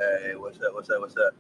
Hey, what's up? What's up? What's up?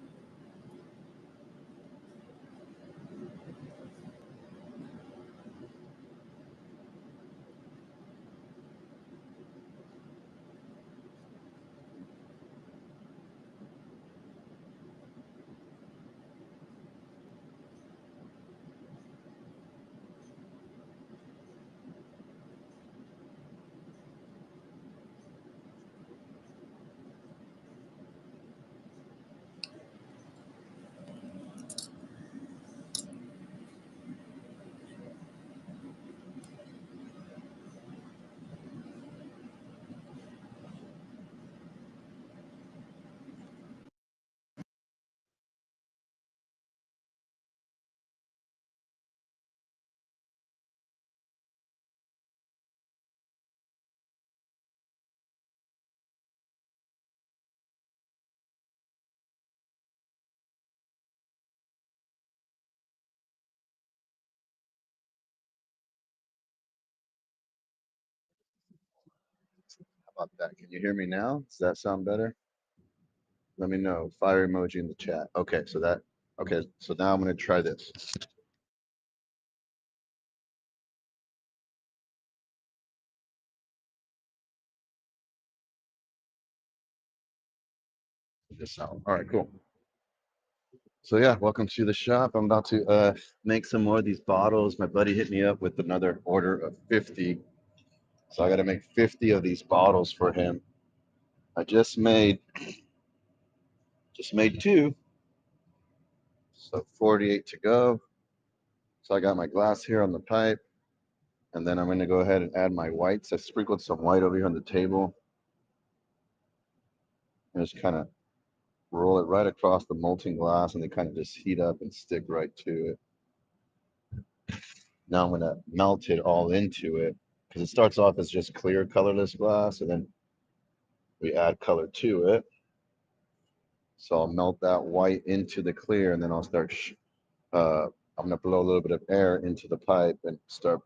How about that? Can you hear me now? Does that sound better? Let me know. Fire emoji in the chat. Okay, so now I'm going to try this. This sound. All right, cool. So yeah, welcome to the shop. I'm about to make some more of these bottles. My buddy hit me up with another order of 50. So I got to make 50 of these bottles for him. I just made two. So 48 to go. So I got my glass here on the pipe. And then I'm going to go ahead and add my whites. I sprinkled some white over here on the table. And just kind of roll it right across the molten glass, and they kind of just heat up and stick right to it. Now I'm going to melt it all into it because it starts off as just clear colorless glass, and then we add color to it. So I'll melt that white into the clear, and then I'll start, I'm going to blow a little bit of air into the pipe and start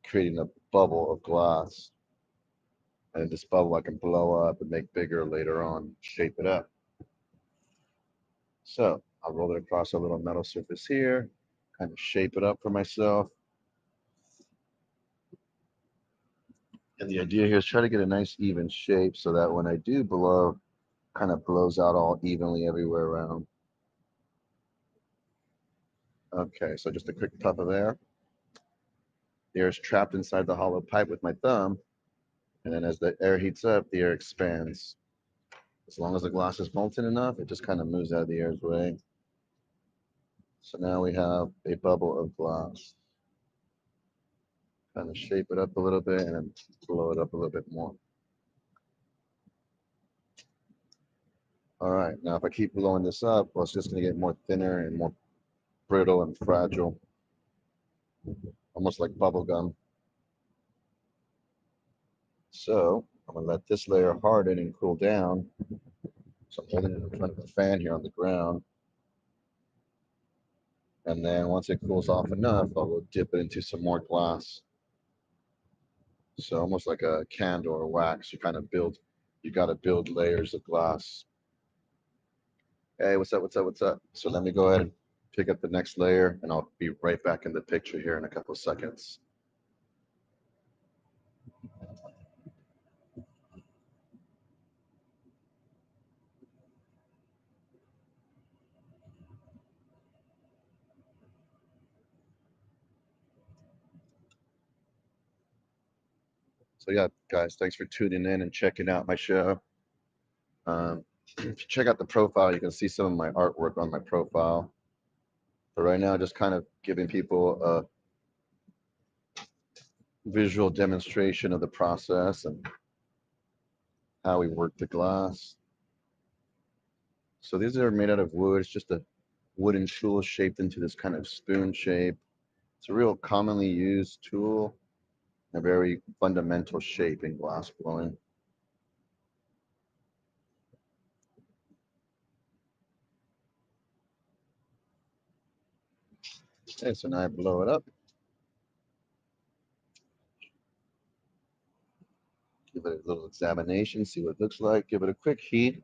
creating a bubble of glass. And this bubble I can blow up and make bigger later on, shape it up. So I'll roll it across a little metal surface here, kind of shape it up for myself. And the idea here is try to get a nice even shape so that when I do blow, kind of blows out all evenly everywhere around. Okay, so just a quick puff of air. The air is trapped inside the hollow pipe with my thumb, and then as the air heats up, the air expands. As long as the glass is molten enough, it just kind of moves out of the air's way. So now we have a bubble of glass. Kind of shape it up a little bit and then blow it up a little bit more. All right, now if I keep blowing this up, well, it's just going to get more thinner and more brittle and fragile, almost like bubble gum. So I'm going to let this layer harden and cool down. So I'm holding it in front of the fan here on the ground. And then once it cools off enough, I'll go dip it into some more glass. So almost like a candle or wax, you got to build layers of glass. Hey, what's up, what's up, what's up? So let me go ahead and pick up the next layer, and I'll be right back in the picture here in a couple of seconds. So yeah, guys, thanks for tuning in and checking out my show. If you check out the profile, you can see some of my artwork on my profile. But right now, just kind of giving people a visual demonstration of the process and how we work the glass. So these are made out of wood. It's just a wooden tool shaped into this kind of spoon shape. It's a real commonly used tool, a very fundamental shape in glass blowing. Okay, so now I blow it up. Give it a little examination, see what it looks like. Give it a quick heat.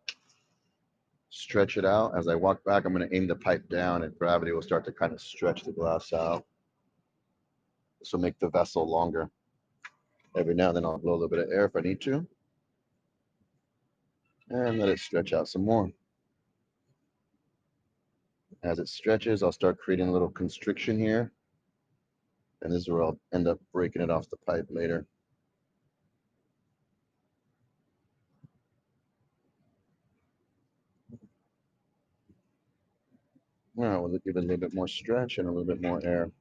stretch it out. As I walk back, I'm going to aim the pipe down and gravity will start to kind of stretch the glass out. This will make the vessel longer. Every now and then I'll blow a little bit of air if I need to. And let it stretch out some more. As it stretches, I'll start creating a little constriction here. And this is where I'll end up breaking it off the pipe later. Now we'll give it a little bit more stretch and a little bit more air.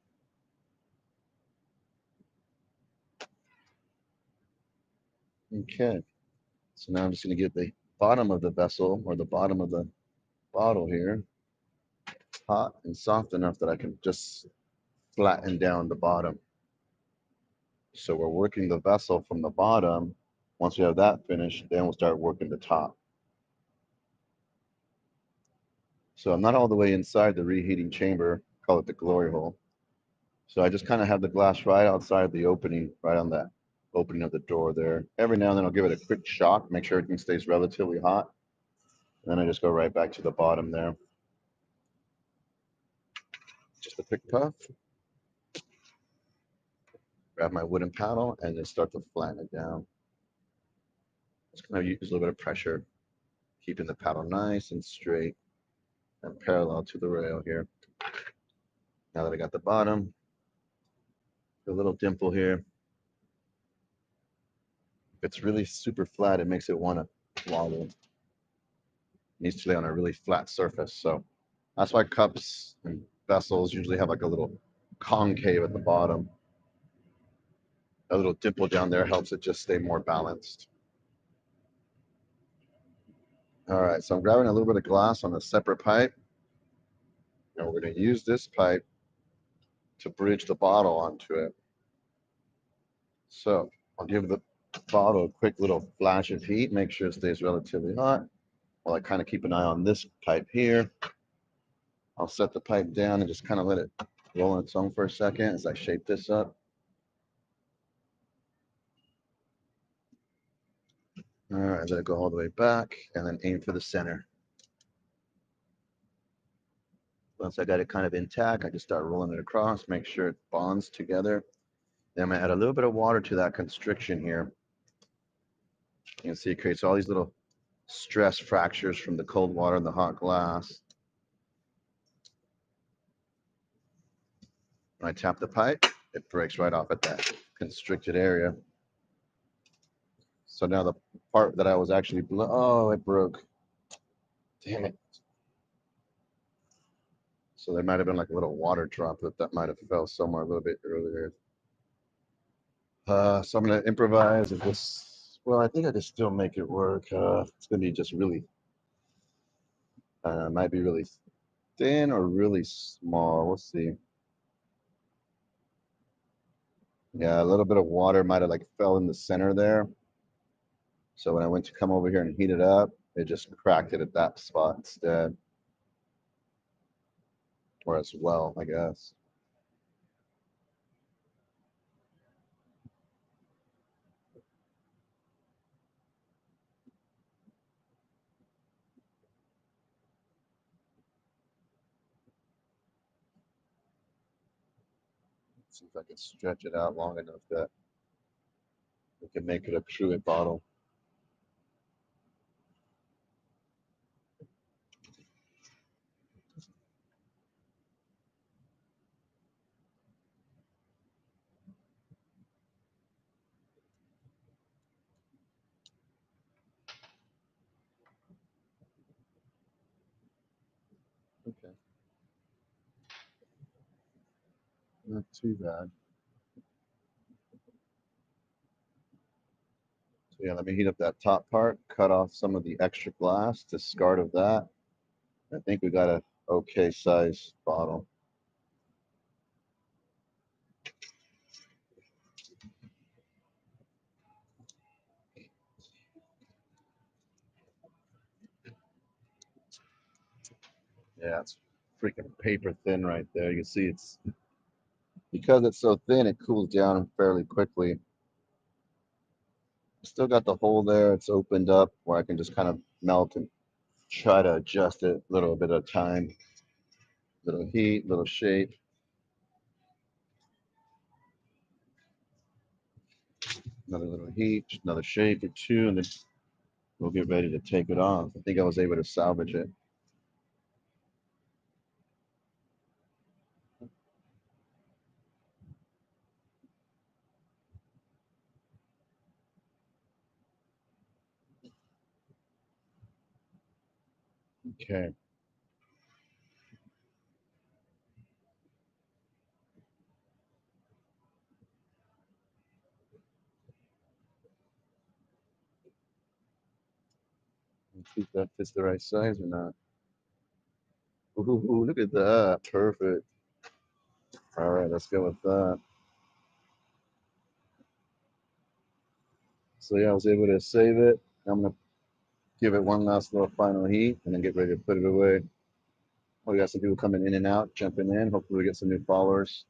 Okay, so now I'm just going to get the bottom of the vessel or the bottom of the bottle here hot and soft enough that I can just flatten down the bottom. So we're working the vessel from the bottom. Once we have that finished, then we'll start working the top. So I'm not all the way inside the reheating chamber, call it the glory hole. So I just kind of have the glass right outside the opening, right on that opening of the door there. Every now and then I'll give it a quick shock, make sure everything stays relatively hot. And then I just go right back to the bottom there. Just a quick puff. Grab my wooden paddle and then start to flatten it down. Just kind of use a little bit of pressure, keeping the paddle nice and straight and parallel to the rail here. Now that I got the bottom, a little dimple here. If it's really super flat, it makes it want to wobble. It needs to lay on a really flat surface. So that's why cups and vessels usually have like a little concave at the bottom. A little dimple down there helps it just stay more balanced. All right, so I'm grabbing a little bit of glass on a separate pipe. And we're going to use this pipe to bridge the bottle onto it. So I'll give the bottle a quick little flash of heat, make sure it stays relatively hot, while I kind of keep an eye on this pipe here. I'll set the pipe down and just kind of let it roll on its own for a second as I shape this up. All right, let it go all the way back and then aim for the center. Once I got it kind of intact, I just start rolling it across, make sure it bonds together. Then I'm gonna add a little bit of water to that constriction here. You can see it creates all these little stress fractures from the cold water and the hot glass. When I tap the pipe, it breaks right off at that constricted area. So now the part that I was actually, oh, it broke. Damn it. So there might have been like a little water droplet that might have fell somewhere a little bit earlier. So I'm gonna improvise and just, well, I think I can still make it work. It's gonna be just really, might be really thin or really small. We'll see. Yeah, a little bit of water might have like fell in the center there. So when I went to come over here and heat it up, it just cracked it at that spot instead. Or as well, I guess. Let's see if I can stretch it out long enough that we can make it a true bottle. Okay. Not too bad. So yeah, let me heat up that top part, cut off some of the extra glass, discard of that. I think we got a okay size bottle. Yeah, it's freaking paper thin right there. You can see it's, because it's so thin, it cools down fairly quickly. Still got the hole there. It's opened up where I can just kind of melt and try to adjust it a little bit of time, little heat, little shape, another little heat, another shape or two, and then we'll get ready to take it off. I think I was able to salvage it. Okay. Let's see if that fits the right size or not. Ooh, look at that. Perfect. All right, let's go with that. So yeah, I was able to save it. I'm gonna give it one last little final heat and then get ready to put it away. We got some people coming in and out, jumping in. Hopefully we get some new followers.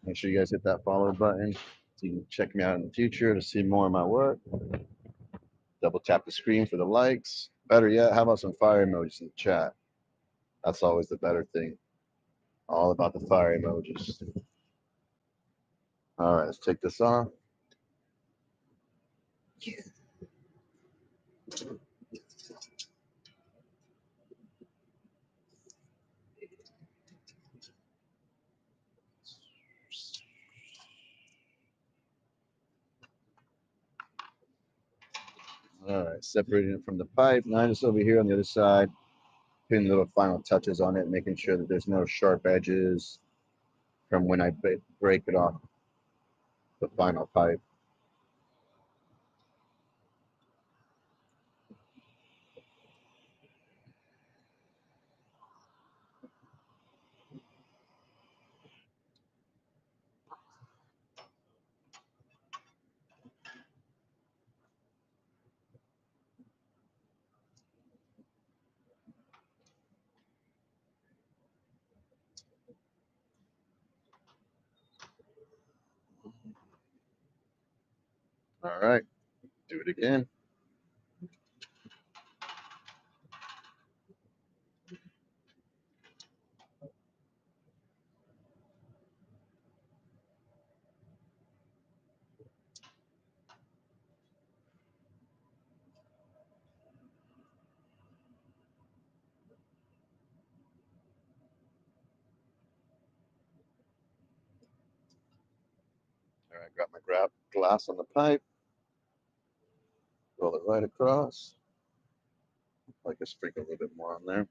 Make sure you guys hit that follow button so you can check me out in the future to see more of my work. Double tap the screen for the likes. Better yet, how about some fire emojis in the chat? That's always the better thing. All about the fire emojis. All right, let's take this off. All right, separating it from the pipe. Now just over here on the other side, putting little final touches on it, making sure that there's no sharp edges from when I break it off the final pipe. All right, do it again. All right, got my glass on the pipe. Roll it right across. Like to sprinkle a little bit more on there.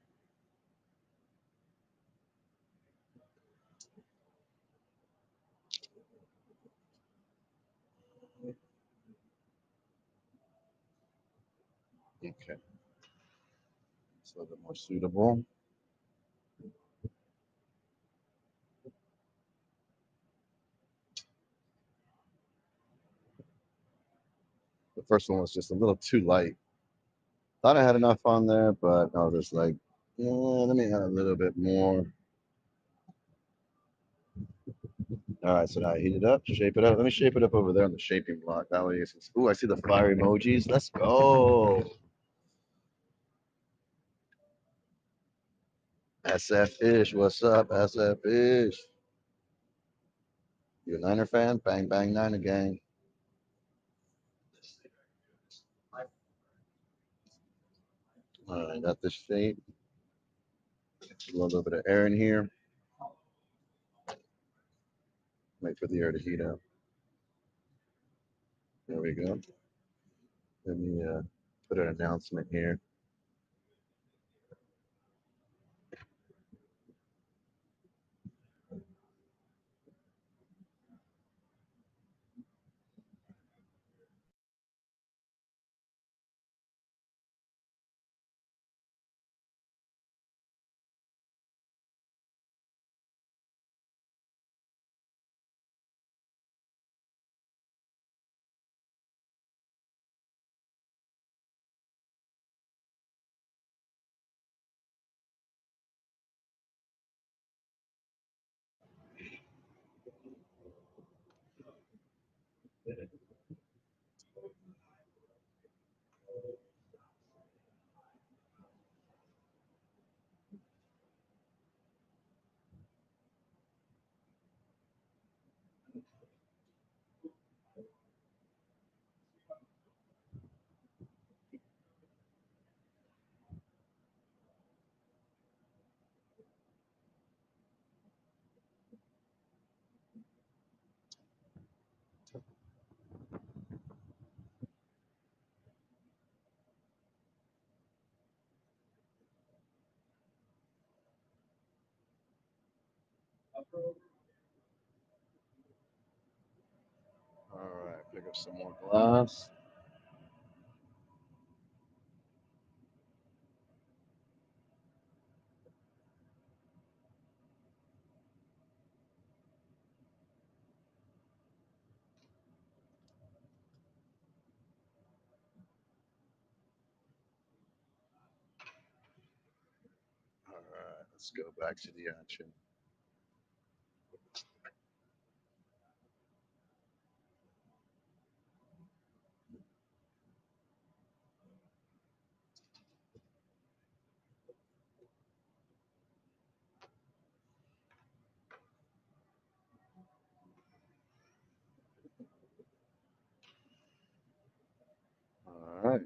Okay, it's a little bit more suitable. The first one was just a little too light. Thought I had enough on there, but I was just like, yeah, let me add a little bit more. All right, so now I heat it up, shape it up. Let me shape it up over there on the shaping block. That way, it's, ooh, I see the fire emojis. Let's go. SF Ish, what's up, SF Ish? You a Niner fan? Bang, bang, Niner gang. All right, got this shape. A little bit of air in here. Wait for the air to heat up. There we go. Let me put an announcement here. All right, pick up some more glass. All right, let's go back to the action. All right.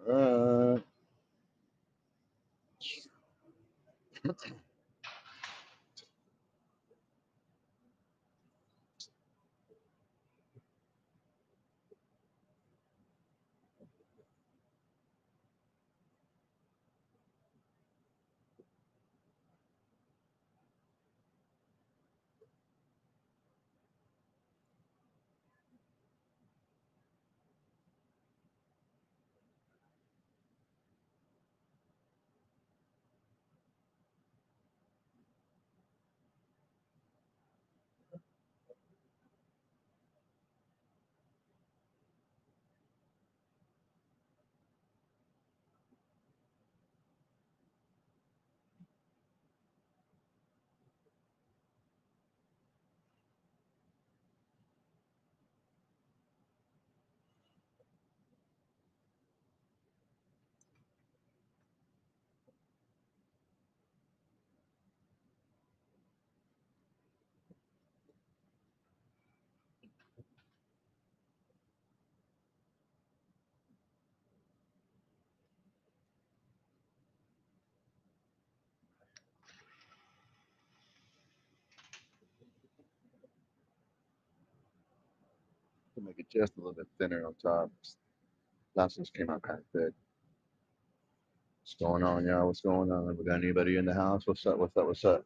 All right. to make it just a little bit thinner on top. Last ones came out kind of thick. What's going on, y'all? What's going on? We got anybody in the house? What's up? What's up? What's up?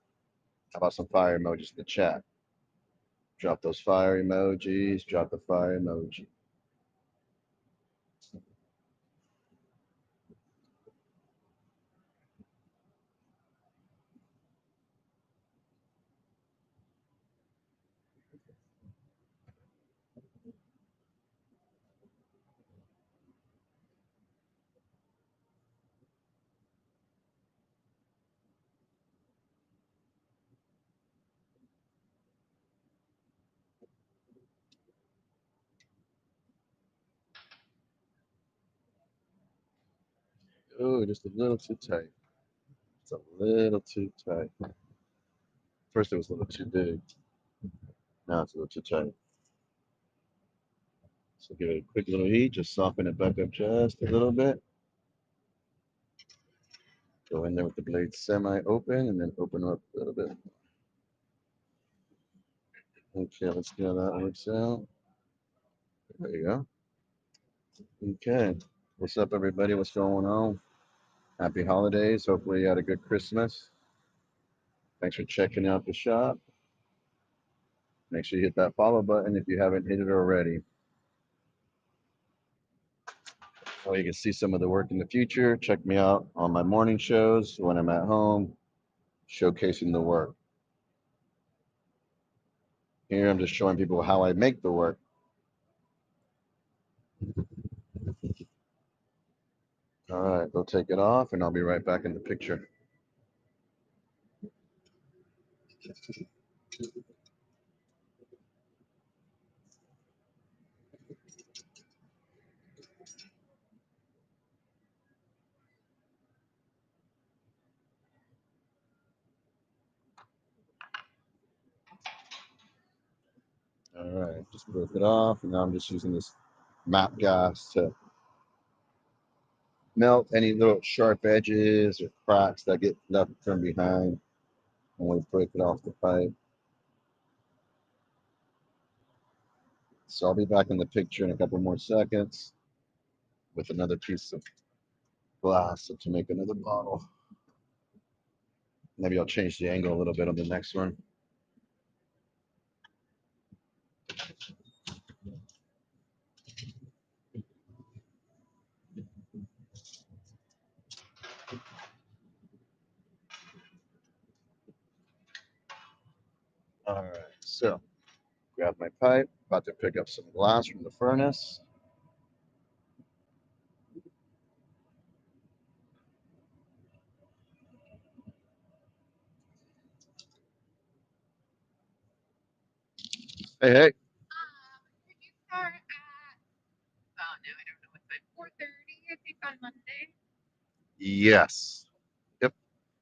How about some fire emojis in the chat? Drop those fire emojis. Drop the fire emoji. Oh, just a little too tight. It's a little too tight. First it was a little too big. Now it's a little too tight. So give it a quick little heat. Just soften it back up just a little bit. Go in there with the blade semi-open and then open up a little bit. Okay, let's see how that works out. There you go. Okay. What's up, everybody? What's going on? Happy holidays. Hopefully you had a good Christmas. Thanks for checking out the shop. Make sure you hit that follow button if you haven't hit it already. So you can see some of the work in the future. Check me out on my morning shows when I'm at home, showcasing the work. Here I'm just showing people how I make the work. All right, go take it off and I'll be right back in the picture. All right, just broke it off and now I'm just using this map gas to melt any little sharp edges or cracks that get left from behind when we break it off the pipe. So I'll be back in the picture in a couple more seconds with another piece of glass to make another bottle. Maybe I'll change the angle a little bit on the next one. All right, so grab my pipe, about to pick up some glass from the furnace. Hey, hey. Could you start at, oh no, I don't know what time, 4:30, I think on Monday? Yes. Yep.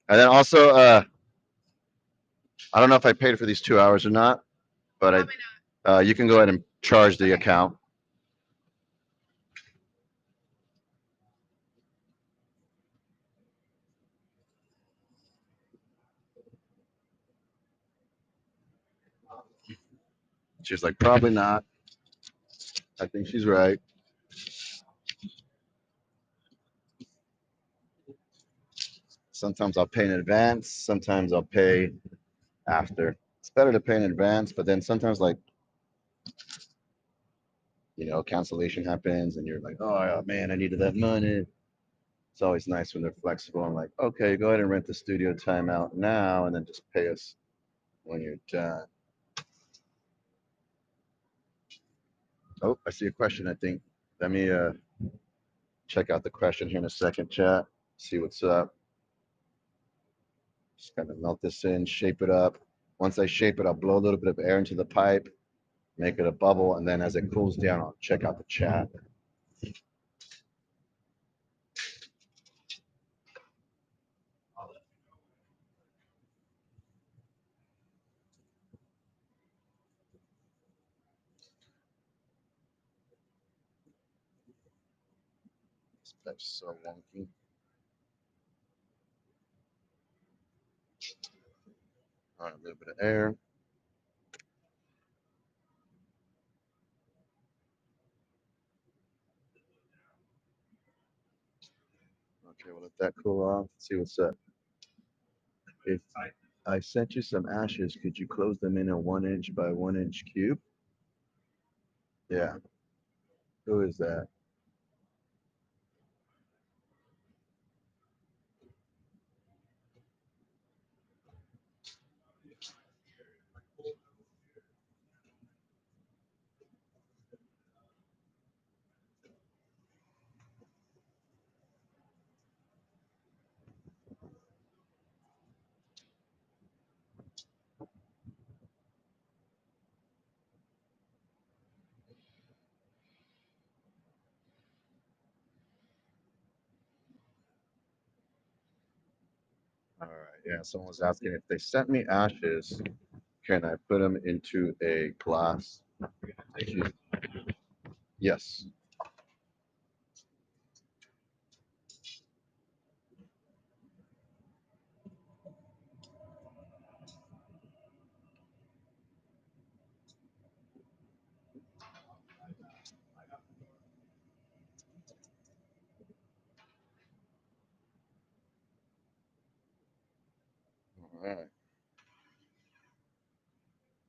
And then also, I don't know if I paid for these 2 hours or not, but Probably not. you can go ahead and charge the account. She's like, probably not. I think she's right. Sometimes I'll pay in advance. Sometimes I'll pay after. It's better to pay in advance, but then sometimes, like, cancellation happens and you're like, oh man, I needed that money. It's always nice when they're flexible and like, okay, go ahead and rent the studio time out now and then just pay us when you're done. Oh, I see a question, I think. Let me check out the question here in a second, chat. See what's up. Just kind of melt this in, shape it up. Once I shape it, I'll blow a little bit of air into the pipe, make it a bubble, and then as it cools down, I'll check out the chat. This pipe's so wonky. All right, a little bit of air. Okay, we'll let that cool off. See what's up. If I sent you some ashes, could you close them in a 1 inch by 1 inch cube? Yeah. Who is that? All right. Yeah. Someone was asking if they sent me ashes, can I put them into a glass cube? Yes. All right.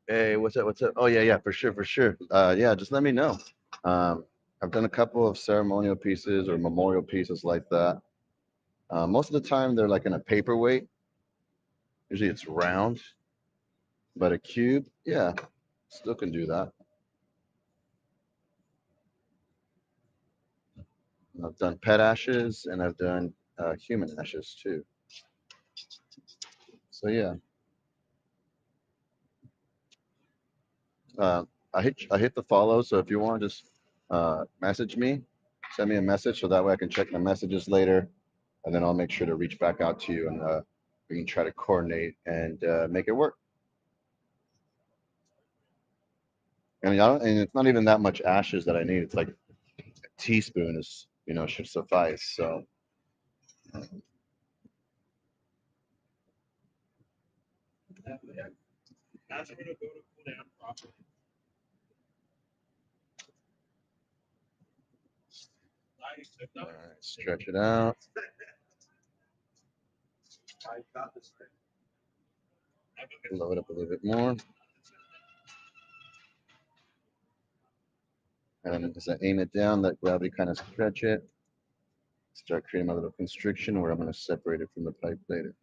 Hey, what's up? What's up? Oh yeah, yeah, for sure, for sure. Yeah, just let me know. Um, I've done a couple of ceremonial pieces or memorial pieces like that. Most of the time, they're like in a paperweight. Usually, it's round, but a cube, yeah, still can do that. I've done pet ashes and I've done human ashes too. So yeah, uh, I hit the follow. So if you want, just message me, send me a message so that way I can check my messages later, and then I'll make sure to reach back out to you and we can try to coordinate and make it work. And it's not even that much ashes that I need. It's like a teaspoon is should suffice. So all right, stretch it out. Load it up a little bit more. And then as I aim it down, let gravity kind of stretch it. Start creating my little constriction where I'm going to separate it from the pipe later.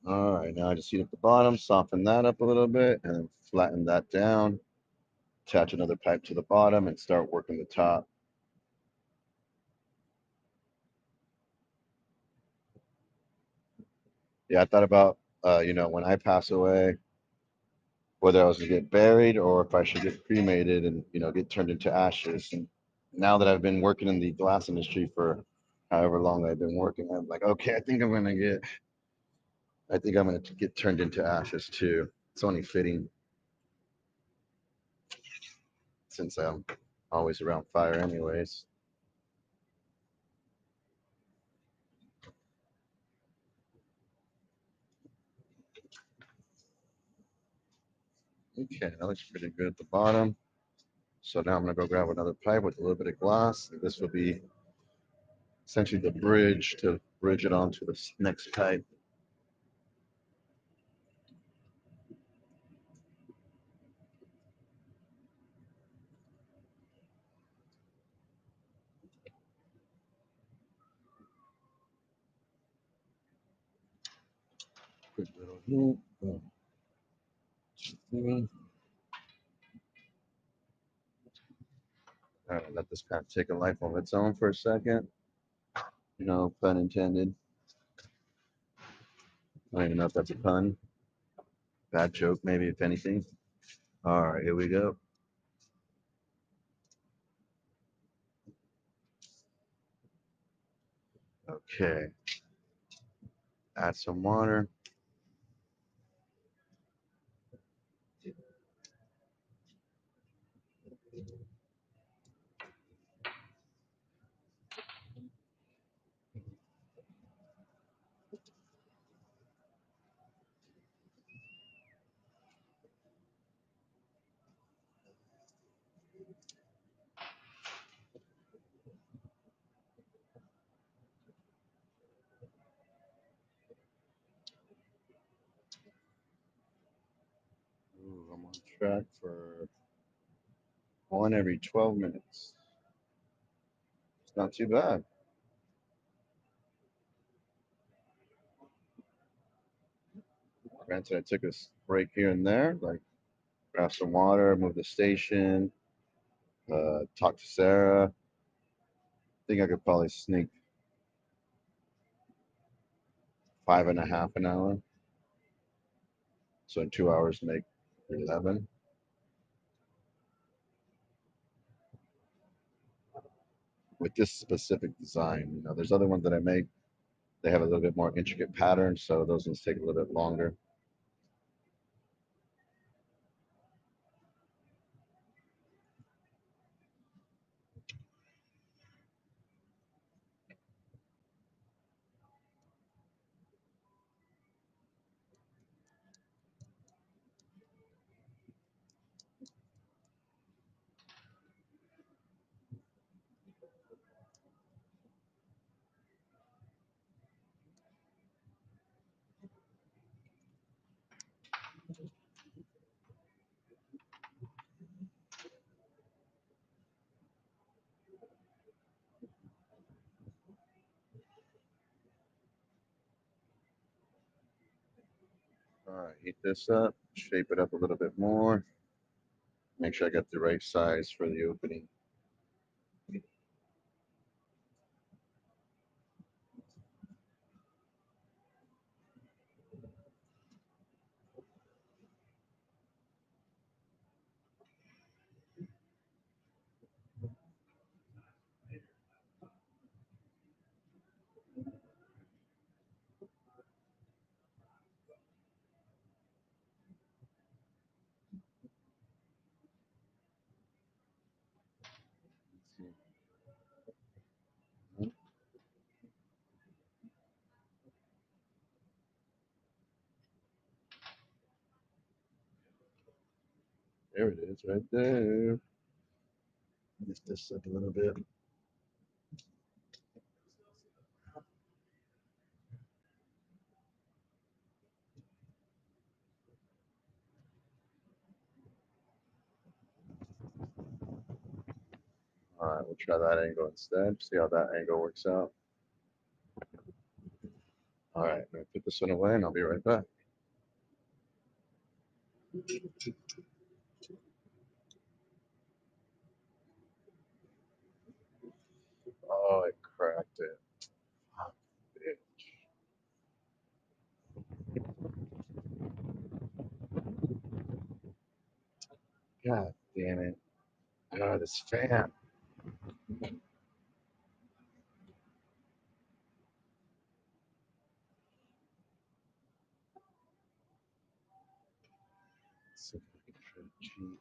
All right, now I just heat up the bottom, soften that up a little bit, and then flatten that down. Attach another pipe to the bottom and start working the top. Yeah, I thought about, when I pass away, whether I was to get buried or if I should get cremated and, get turned into ashes. And now that I've been working in the glass industry for however long I've been working, I'm like, okay, I think I'm gonna get turned into ashes too. It's only fitting since I'm always around fire anyways. Okay, that looks pretty good at the bottom. So now I'm gonna go grab another pipe with a little bit of glass. This will be essentially the bridge to bridge it onto the next pipe. Quick little heat. Boom. All right, let this kind of take a life of its own for a second. Pun intended. I don't even know if that's a pun. Bad joke, maybe, if anything. All right, here we go. Okay. Add some water. track for one every 12 minutes. It's not too bad. Granted, I took a break here and there, like grab some water, move the station, talk to Sarah. I think I could probably sneak 5.5 an hour. So in 2 hours, make 11. With this specific design, there's other ones that I make. They have a little bit more intricate patterns, so those ones take a little bit longer. All right, heat this up, shape it up a little bit more. Make sure I got the right size for the opening. There it is, right there. Lift this up a little bit. All right, we'll try that angle instead. See how that angle works out. All right, I'm gonna put this one away and I'll be right back. Oh, I cracked it. Fuck, bitch. God damn it. God, this fan. See if I can try to cheat.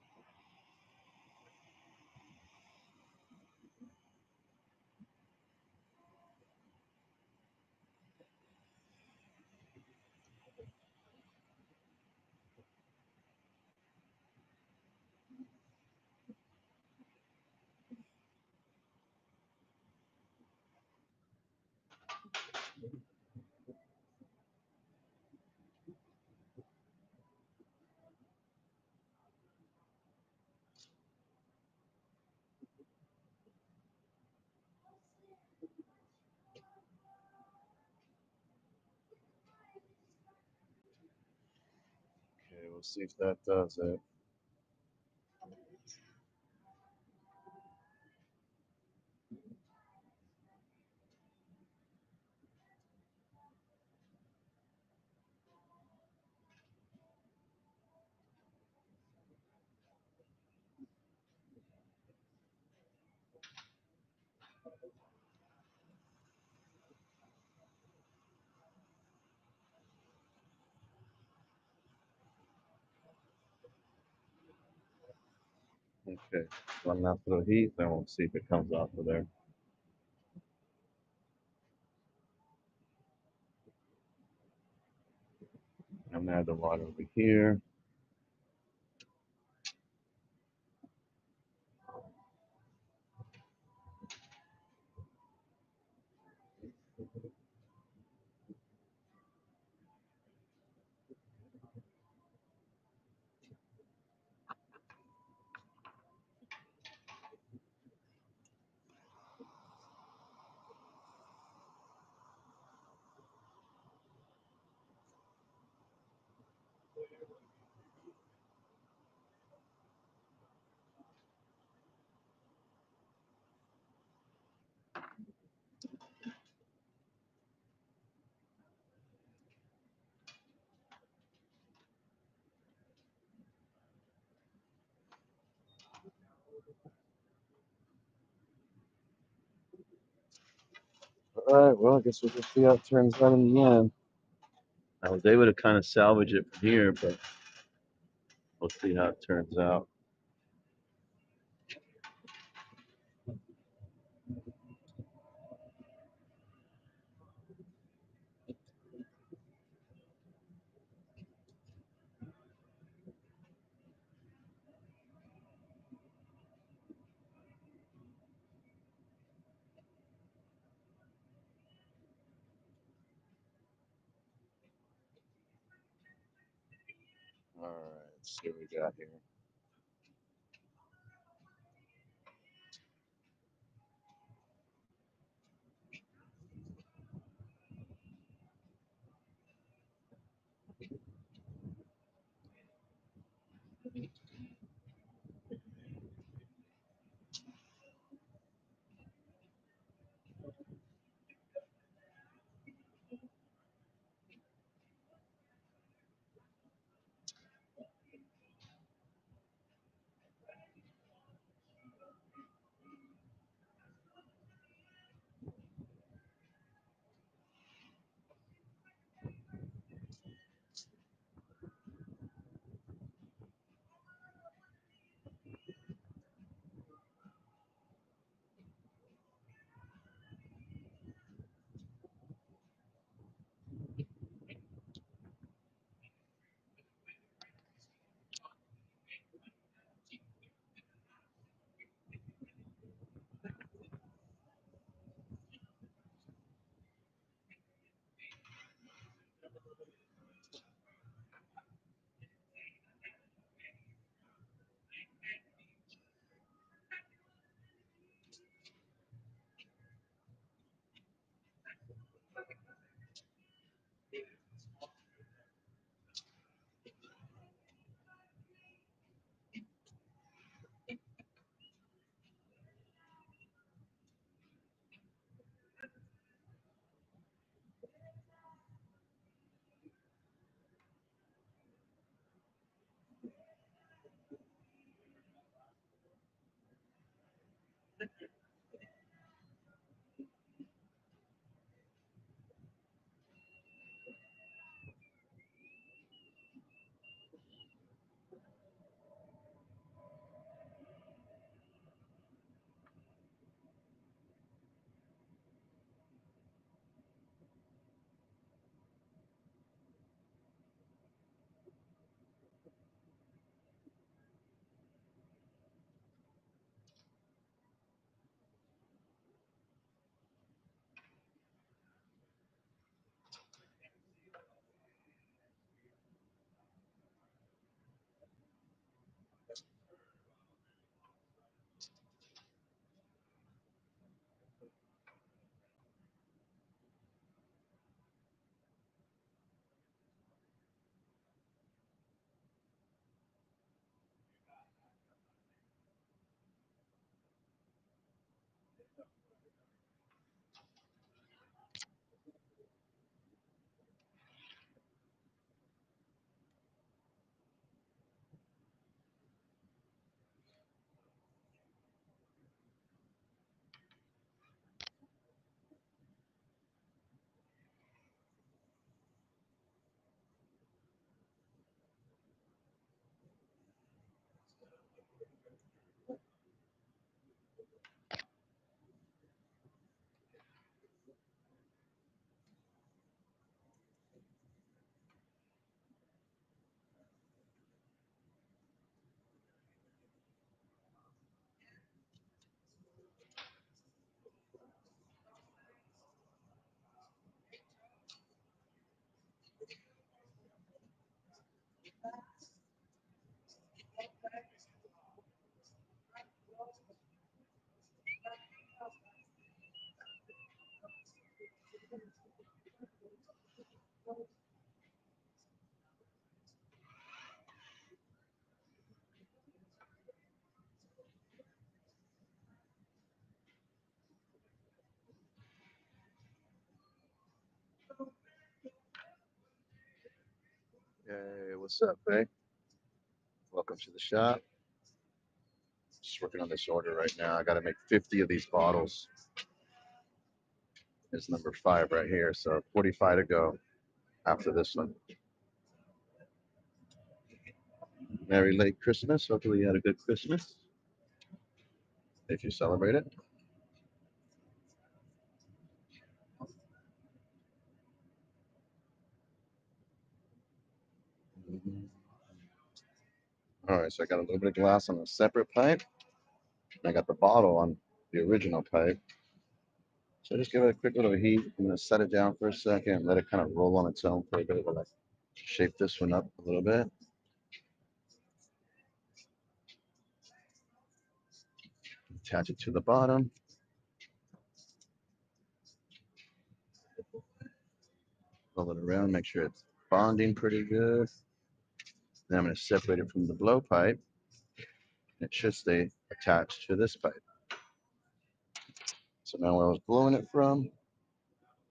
Okay, we'll see if that does it. Okay, run that through the heat, then we'll see if it comes off of there. I'm gonna add the water over here. All right, well, I guess we'll just see how it turns out in the end. I was able to kind of salvage it from here, but we'll see how it turns out. All right, let's see what we got here. what's up, Faye? Welcome to the shop. Just working on this order right now. I got to make 50 of these bottles. It's number 5 right here, so 45 to go after this one. Merry late Christmas. Hopefully you had a good Christmas if you celebrate it. All right, so I got a little bit of glass on a separate pipe. And I got the bottle on the original pipe. So just give it a quick little heat. I'm going to set it down for a second and let it kind of roll on its own for a bit. We'll like shape this one up a little bit. Attach it to the bottom. Roll it around, make sure it's bonding pretty good. Then I'm going to separate it from the blowpipe. It should stay attached to this pipe. So now where I was blowing it from,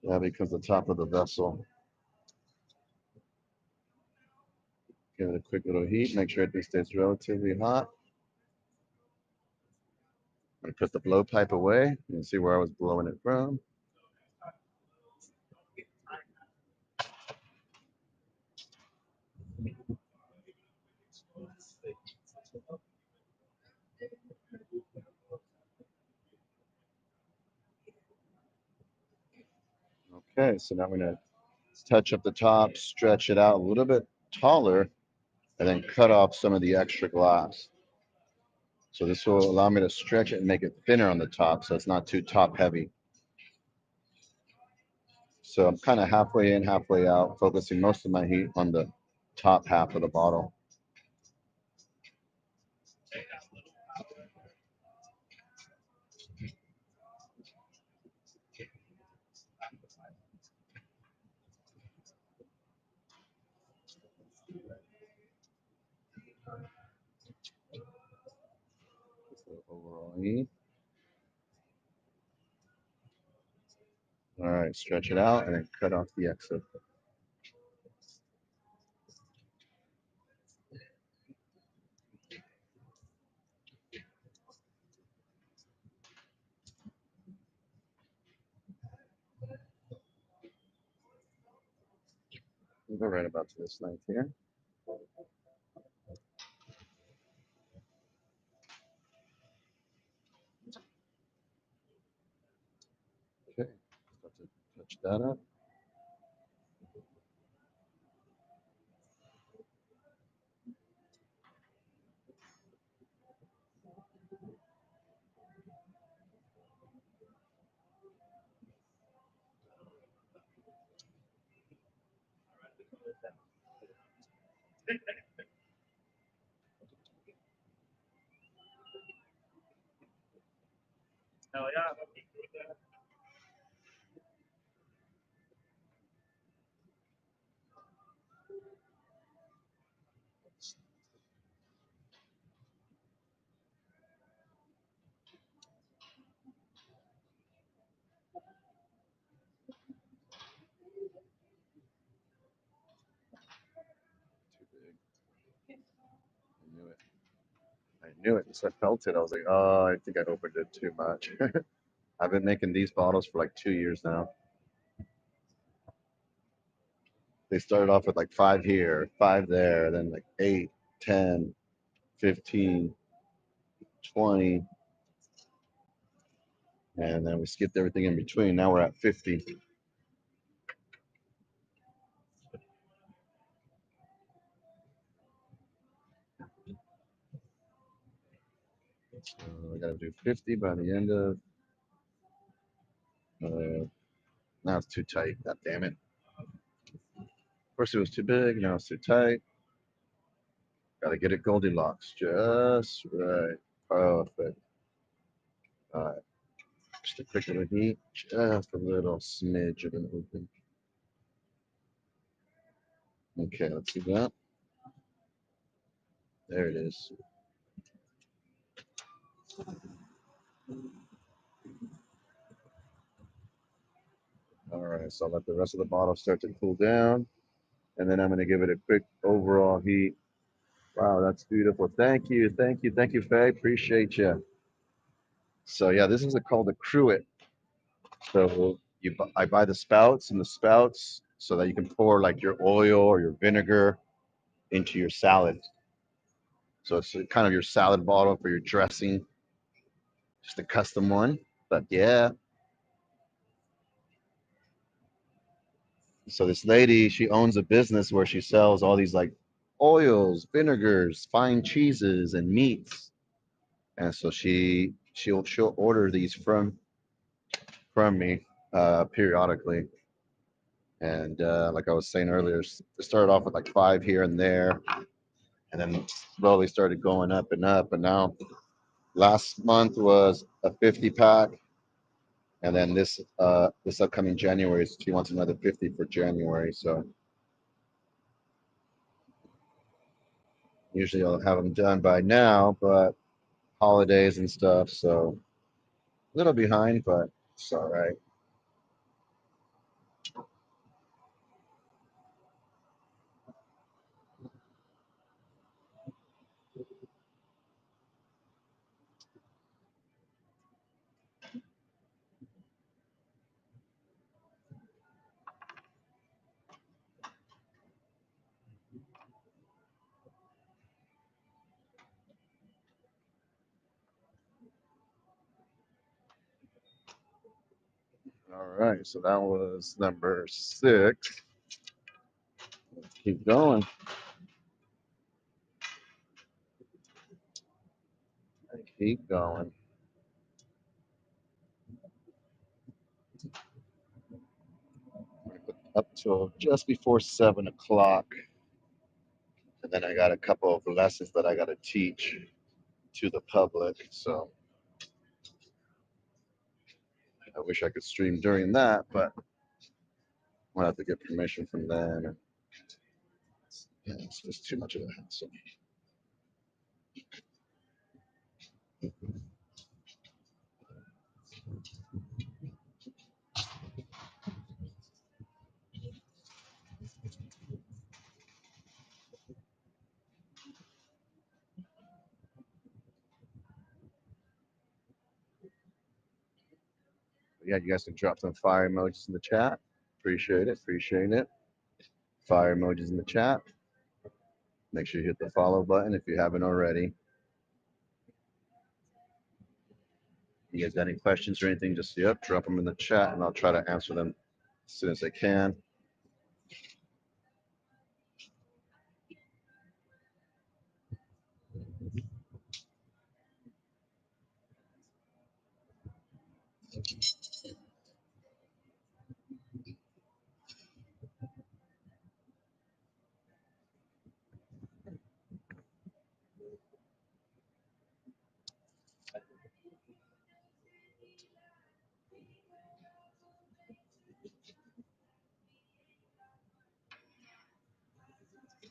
that becomes the top of the vessel. Give it a quick little heat, make sure everything stays relatively hot. I'm going to put the blowpipe away. You can see where I was blowing it from. Okay, so now we're going to touch up the top, stretch it out a little bit taller, and then cut off some of the extra glass. So this will allow me to stretch it and make it thinner on the top so it's not too top heavy. So I'm kind of halfway in, halfway out, focusing most of my heat on the top half of the bottle. Overall heat. All right, stretch it out and then cut off the extra. We'll go right about to this length here. Okay, start to touch that up. Too big. I knew it. I knew it. So I felt it. I was like, oh, I think I opened it too much. I've been making these bottles for like 2 years now. They started off with like 5 here, 5 there, then like 8, 10, 15, 20. And then we skipped everything in between. Now we're at 50. So I got to do 50 by the end of. Now it's too tight. God damn it. First it was too big. Now it's too tight. Got to get it Goldilocks just right. Perfect. All right. Just a quick little heat. Just a little smidge of an open. Okay, let's see that. There it is. All right, so I'll let the rest of the bottle start to cool down. And then I'm going to give it a quick overall heat. Wow, that's beautiful. Thank you. Thank you. Thank you, Faye. Appreciate you. So yeah, this is called a cruet. So I buy the spouts and the spouts so that you can pour like your oil or your vinegar into your salad. So it's kind of your salad bottle for your dressing, just a custom one. But yeah, so this lady, she owns a business where she sells all these like oils, vinegars, fine cheeses, and meats. And so she'll order these from me periodically. And like I was saying earlier, it started off with like five here and there, and then slowly started going up and up. And now last month was a 50 pack, and then this upcoming January, she wants another 50 for January. So usually I'll have them done by now, but holidays and stuff, so a little behind, but it's all right. All right, so that was number 6. Let's keep going. Keep going. Up till just before 7 o'clock, and then I got a couple of lessons that I got to teach to the public. So I wish I could stream during that, but I'll have to get permission from them. And yeah, it's just too much of a hassle. But yeah, you guys can drop some fire emojis in the chat. Appreciate it. Appreciate it. Fire emojis in the chat. Make sure you hit the follow button if you haven't already. You guys got any questions or anything? Just drop them in the chat, and I'll try to answer them as soon as I can.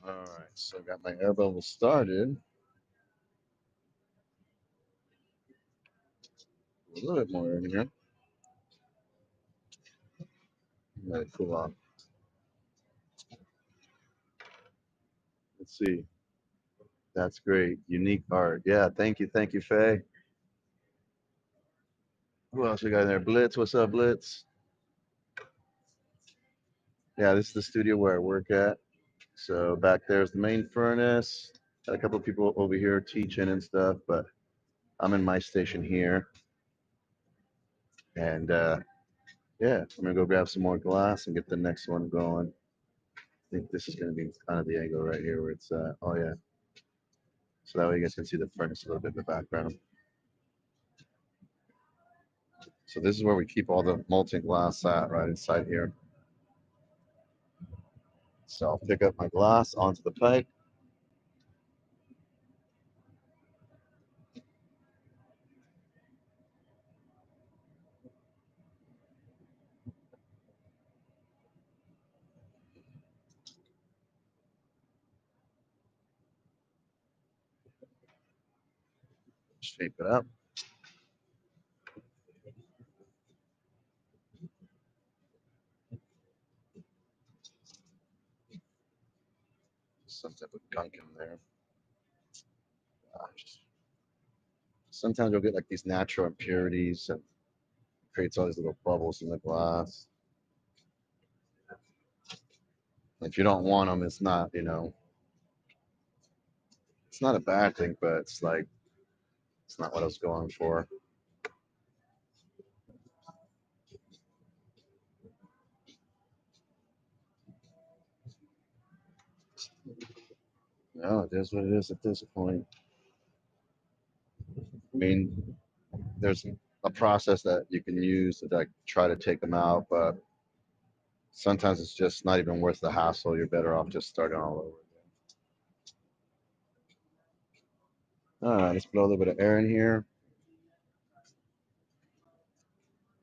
All right, so I got my air bubble started. A little bit more in here. Let it cool off. Let's see. That's great. Unique art. Yeah, thank you, Faye. Who else we got in there? Blitz, what's up, Blitz? Yeah, this is the studio where I work at. So back there's the main furnace. Got a couple of people over here teaching and stuff, but I'm in my station here. And yeah, I'm gonna go grab some more glass and get the next one going. I think this is gonna be kind of the angle right here where it's oh yeah. So that way you guys can see the furnace a little bit in the background. So this is where we keep all the molten glass at, right inside here. So I'll pick up my glass onto the pipe. Shape it up. some type of gunk in there. Gosh. Sometimes you'll get like these natural impurities and creates all these little bubbles in the glass. If you don't want them, it's not, you know, it's not a bad thing, but it's like, it's not what I was going for. No, it is what it is at this point. I mean, there's a process that you can use to like try to take them out, but sometimes it's just not even worth the hassle. You're better off just starting all over again. All right, let's blow a little bit of air in here.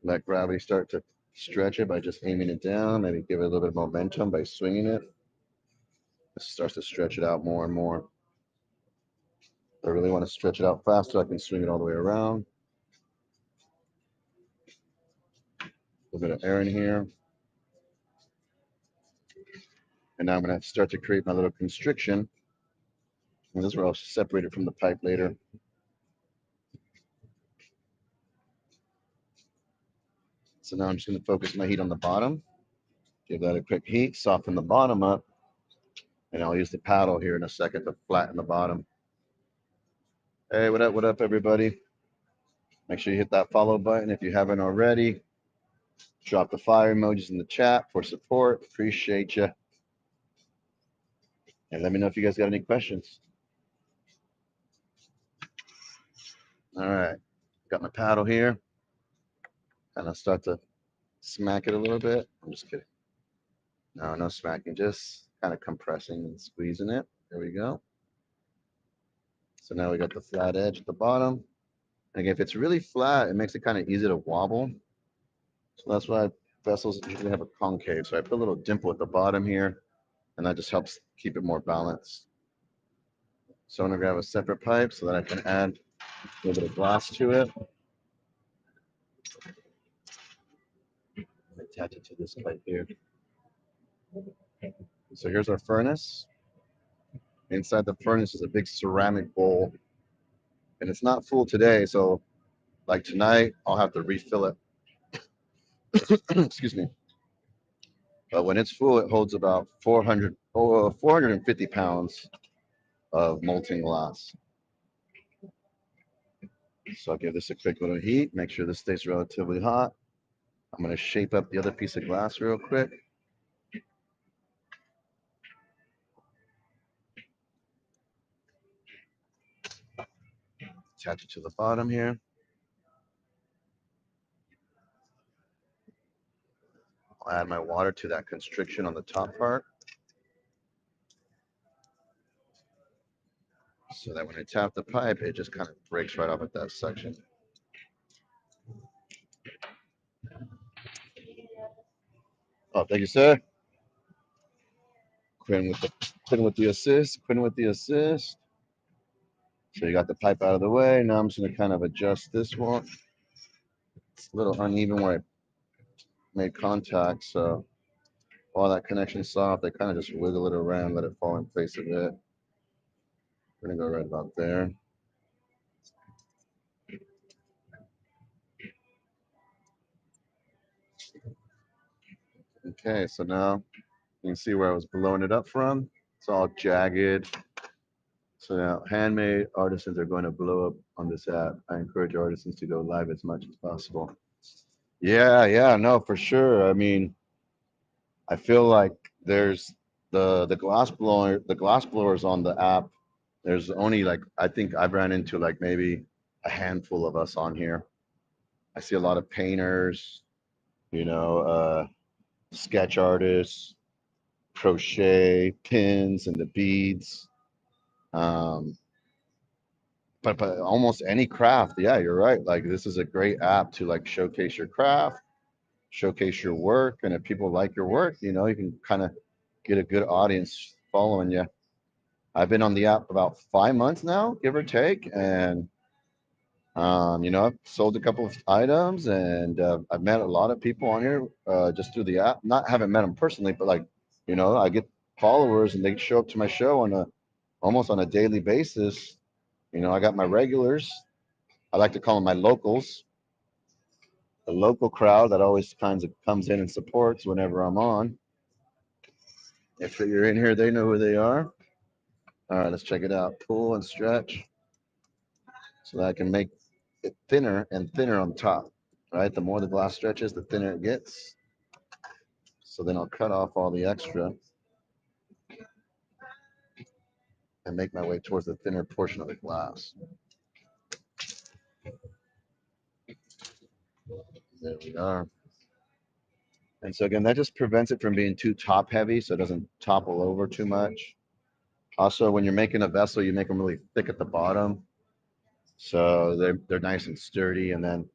Let gravity start to stretch it by just aiming it down. Maybe give it a little bit of momentum by swinging it. It starts to stretch it out more and more. If I really want to stretch it out faster, I can swing it all the way around. A little bit of air in here. And now I'm going to start to create my little constriction. And this is where I'll separate it from the pipe later. So now I'm just going to focus my heat on the bottom. Give that a quick heat, soften the bottom up. And I'll use the paddle here in a second to flatten the bottom. Hey, what up, everybody? Make sure you hit that follow button if you haven't already. Drop the fire emojis in the chat for support. Appreciate you. And let me know if you guys got any questions. All right, got my paddle here. And I'll start to smack it a little bit. I'm just kidding. No, no smacking, just kind of compressing and squeezing it. There we go. So now we got the flat edge at the bottom. And again, if it's really flat, it makes it kind of easy to wobble. So that's why vessels usually have a concave. So I put a little dimple at the bottom here, and that just helps keep it more balanced. So I'm gonna grab a separate pipe so that I can add a little bit of glass to it. Attach it to this pipe here. So here's our furnace. Inside the furnace is a big ceramic bowl, and it's not full today. So like tonight, I'll have to refill it. Excuse me. But when it's full, it holds about 450 pounds of molten glass. So I'll give this a quick little heat, make sure this stays relatively hot. I'm going to shape up the other piece of glass real quick. Attach it to the bottom here. I'll add my water to that constriction on the top part. So that when I tap the pipe, it just kind of breaks right off at that section. Oh, thank you, sir. Quinn with the assist. Quinn with the assist. So you got the pipe out of the way. Now I'm just going to kind of adjust this one. It's a little uneven where I made contact. So while that connection's soft, I kind of just wiggle it around, let it fall in place a bit. We're going to go right about there. Okay, so now you can see where I was blowing it up from. It's all jagged. So now handmade artisans are going to blow up on this app. I encourage artisans to go live as much as possible. Yeah, no, for sure. I mean, I feel like there's the glass blowers on the app. There's only like, I think I've ran into like maybe a handful of us on here. I see a lot of painters, you know, sketch artists, crochet, pins and the beads. But almost any craft. Yeah, you're right. Like this is a great app to like showcase your craft, showcase your work. And if people like your work, you know, you can kind of get a good audience following you. I've been on the app about 5 months now, give or take. And, you know, I've sold a couple of items and I've met a lot of people on here just through the app. Haven't met them personally, but like, you know, I get followers and they show up to my show on a almost on a daily basis. You know, I got my regulars. I like to call them my locals, the local crowd that always kinds of comes in and supports whenever I'm on. If you're in here, they know who they are. All right, let's check it out. Pull and stretch so that I can make it thinner and thinner on top. Right, the more the glass stretches, the thinner it gets. So then I'll cut off all the extra and make my way towards the thinner portion of the glass. There we are. And so again, that just prevents it from being too top heavy so it doesn't topple over too much. Also, when you're making a vessel, you make them really thick at the bottom. So they're nice and sturdy, and then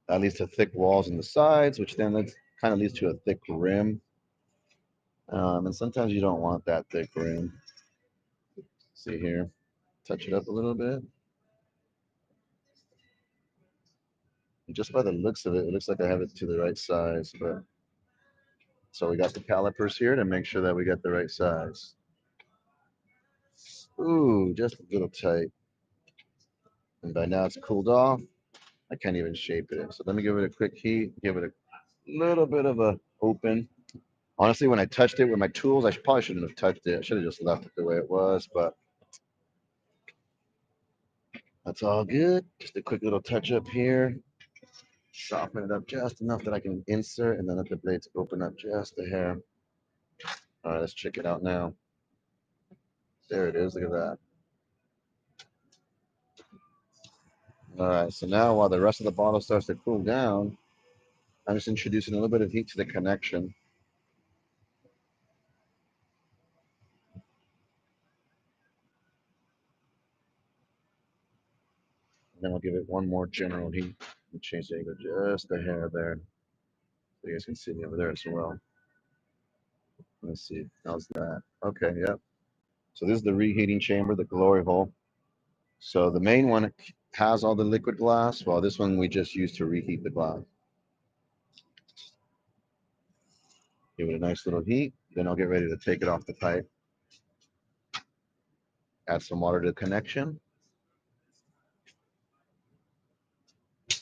that leads to thick walls in the sides, which then kind of leads to a thick rim. And sometimes you don't want that thick rim. See here, touch it up a little bit. And just by the looks of it, it looks like I have it to the right size, but so we got the calipers here to make sure that we get the right size. Ooh, just a little tight. And by now it's cooled off. I can't even shape it. So let me give it a quick heat, give it a little bit of a open. Honestly, when I touched it with my tools, I probably shouldn't have touched it. I should have just left it the way it was, but that's all good. Just a quick little touch up here. Soften it up just enough that I can insert and then let the blades open up just a hair. All right, let's check it out now. There it is. Look at that. All right, so now while the rest of the bottle starts to cool down, I'm just introducing a little bit of heat to the connection. And then I'll give it one more general heat and change the angle just a hair there. So you guys can see me over there as well. Let's see. How's that? Okay, yep. So this is the reheating chamber, the glory hole. So the main one has all the liquid glass, while this one we just use to reheat the glass. Give it a nice little heat. Then I'll get ready to take it off the pipe. Add some water to the connection.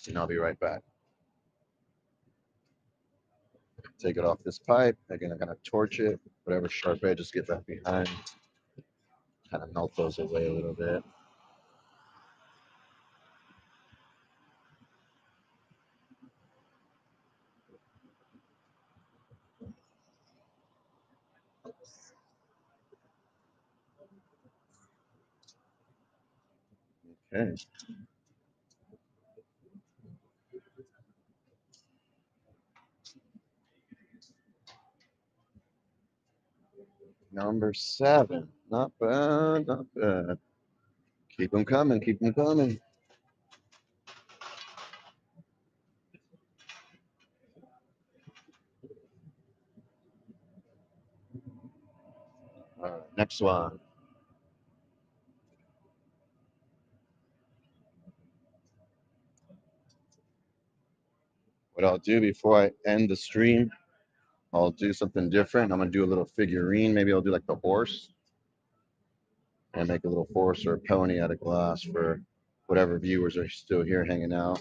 And I'll be right back. Take it off this pipe. Again, I'm going to torch it. Whatever sharp edges get left behind. Kind of melt those away a little bit. Okay. Number 7. Not bad, not bad. Keep them coming, keep them coming. All right, next one. What I'll do before I end the stream, I'll do something different. I'm going to do a little figurine. Maybe I'll do like the horse and make a little horse or a pony out of glass for whatever viewers are still here hanging out.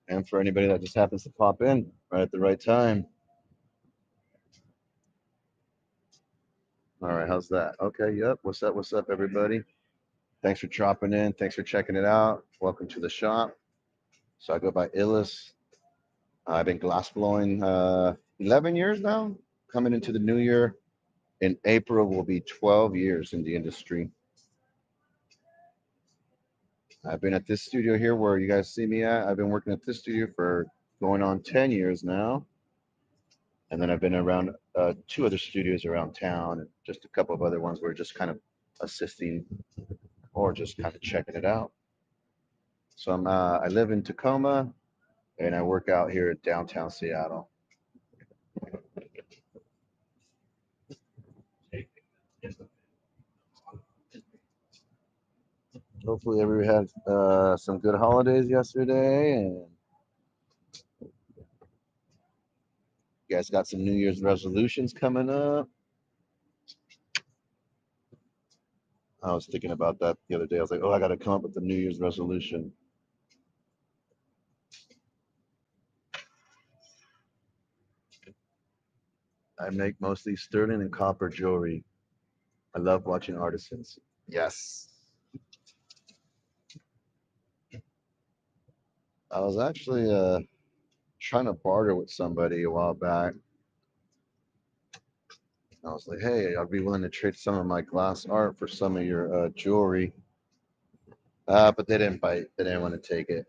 And for anybody that just happens to pop in right at the right time. All right, how's that? Okay, yep. What's up, everybody? Thanks for dropping in. Thanks for checking it out. Welcome to the shop. So I go by Illis. I've been glass blowing 11 years now. Coming into the new year in April will be 12 years in the industry. I've been at this studio here where you guys see me at. I've been working at this studio for going on 10 years now. And then I've been around 2 other studios around town and just a couple of other ones where just kind of assisting or just kind of checking it out. So I live in Tacoma and I work out here in downtown Seattle. Hopefully, everybody had some good holidays yesterday, and you guys got some New Year's resolutions coming up. I was thinking about that the other day. I was like, oh, I got to come up with a New Year's resolution. I make mostly sterling and copper jewelry. I love watching artisans. Yes. I was actually trying to barter with somebody a while back. I was like, hey, I'd be willing to trade some of my glass art for some of your jewelry. But they didn't bite. They didn't want to take it.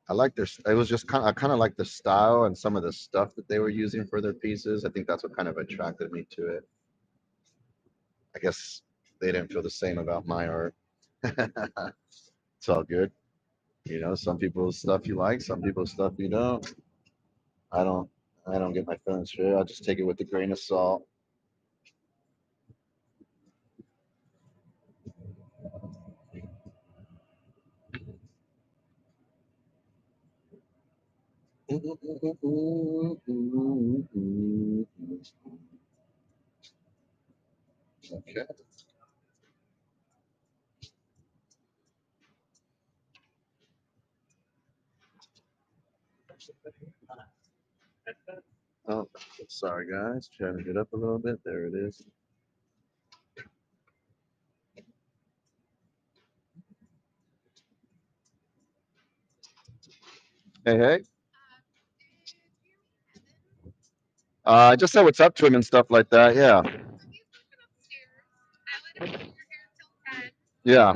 I like their. It was just kind. I kind of like the style and some of the stuff that they were using for their pieces. I think that's what kind of attracted me to it. I guess they didn't feel the same about my art. It's all good. You know, some people's stuff you like, some people's stuff you don't. I don't. I don't get my feelings straight. I just take it with a grain of salt. Okay. Oh, sorry guys. Trying to get up a little bit. There it is. Hey, hey. I just said what's up to him and stuff like that. Yeah. So he's working upstairs. I let him stay here until 10. Yeah.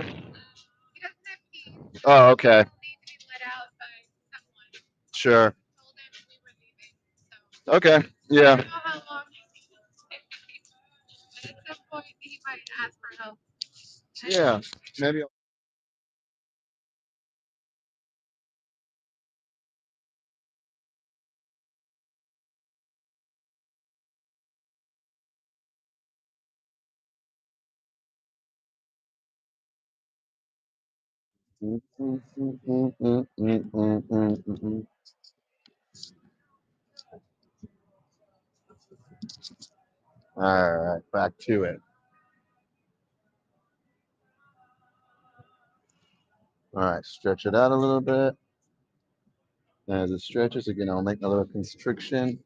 He doesn't have keys. Oh, okay. He'll need to be let out by someone. Sure. Told him we were leaving. So Okay. I Yeah. don't know how long he's going to stay. But at some point, he might ask for help. Yeah. Maybe. All right. Back to it. All right. Stretch it out a little bit. As it stretches, again, I'll make a little constriction.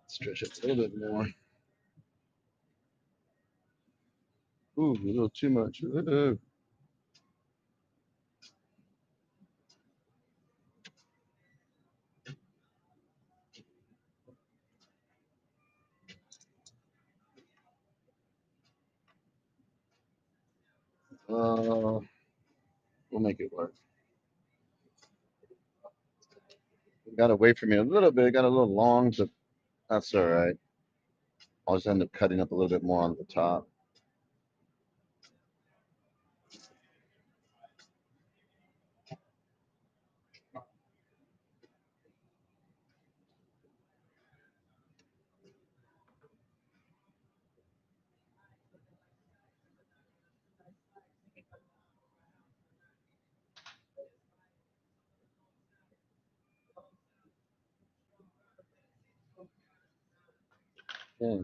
Stretch it a little bit more. Ooh, a little too much. Ooh. We'll make it work. Got to wait for me a little bit. Got a little long, but that's all right. I'll just end up cutting up a little bit more on the top. Okay.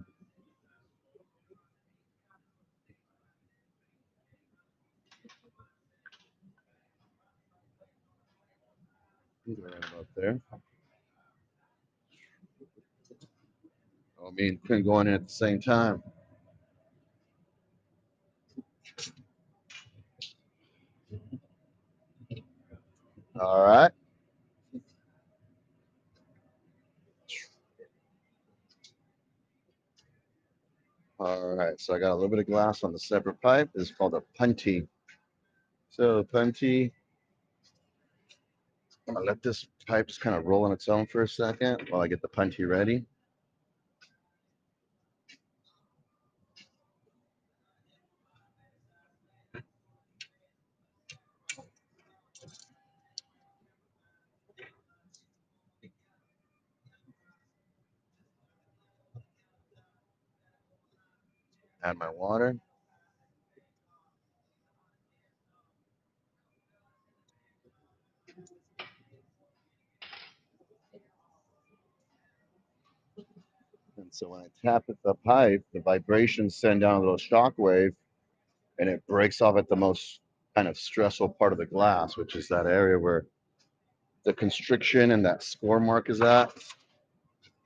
Right about there. Oh, me and Quinn going in at the same time. All right. All right. So I got a little bit of glass on the separate pipe. This is called a punty. So punty, I'm gonna let this pipe just kind of roll on its own for a second while I get the punty ready. Add my water. And so when I tap at the pipe, the vibrations send down a little shock wave and it breaks off at the most kind of stressful part of the glass, which is that area where the constriction and that score mark is at.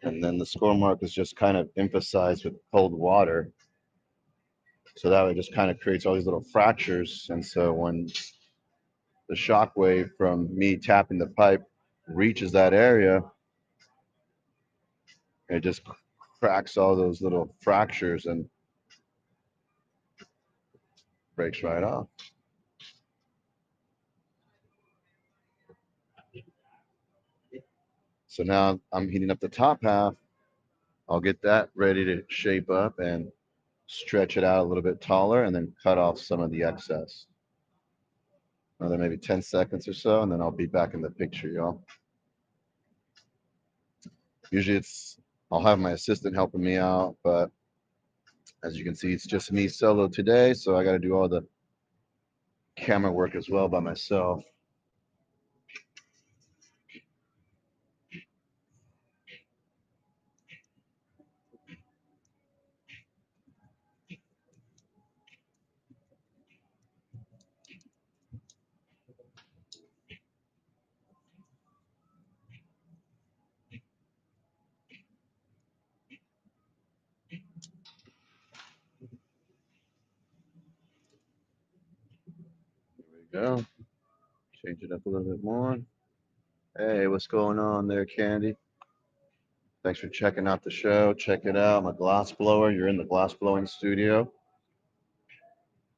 And then the score mark is just kind of emphasized with cold water. So that way it just kind of creates all these little fractures. And so when the shock wave from me tapping the pipe reaches that area, it just cracks all those little fractures and breaks right off. So now I'm heating up the top half. I'll get that ready to shape up and stretch it out a little bit taller and then cut off some of the excess. Another maybe 10 seconds or so, and then I'll be back in the picture, y'all. Usually I'll have my assistant helping me out, but as you can see, it's just me solo today, so I got to do all the camera work as well by myself. There we go. Change it up a little bit more. Hey, what's going on there, Candy? Thanks for checking out the show. Check it out. I'm a glass blower. You're in the glass blowing studio.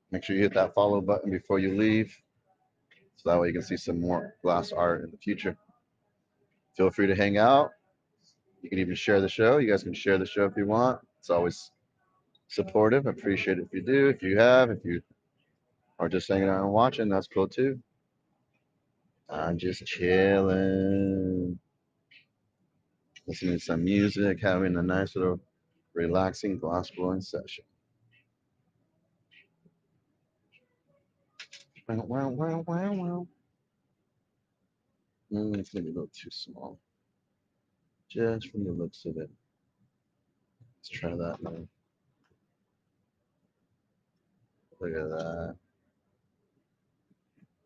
Make sure you hit that follow button before you leave, so that way you can see some more glass art in the future. Feel free to hang out. You can even share the show. You guys can share the show if you want. It's always supportive. I appreciate it if you do. If you are just hanging out and watching, that's cool too. I'm just chilling, listening to some music, having a nice little relaxing glass blowing session. Wow, wow, wow, wow, wow. It's gonna be a little too small, just from the looks of it. Let's try that now. Look at that.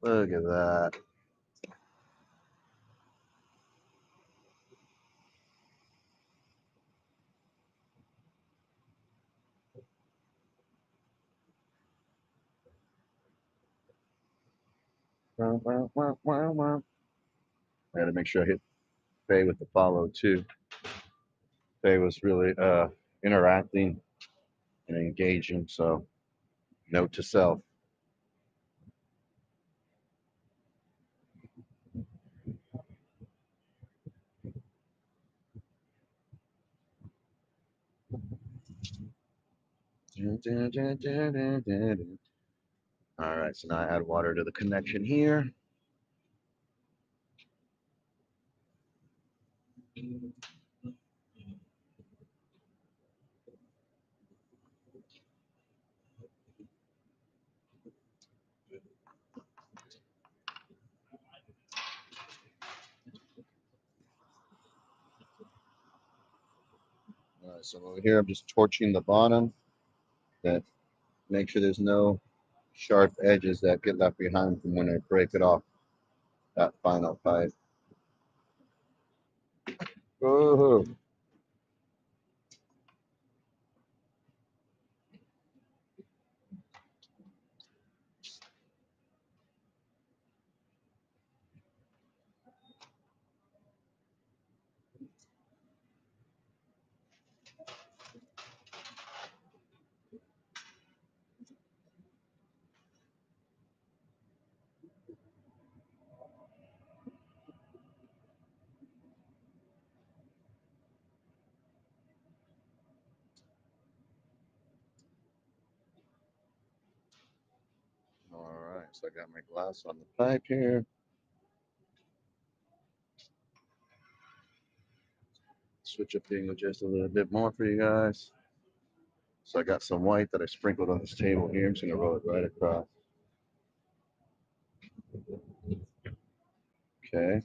Look at that. Wow, wow, wow, wow, wow. I gotta make sure I hit Faye with the follow too. Faye was really interacting and engaging, so note to self. All right, so now I add water to the connection here. All right, so over here, I'm just torching the bottom. That make sure there's no sharp edges that get left behind from when I break it off that final pipe. Oh, all right, so I got my glass on the pipe here. Switch up the angle just a little bit more for you guys. So I got some white that I sprinkled on this table here. I'm just gonna roll it right across. Okay.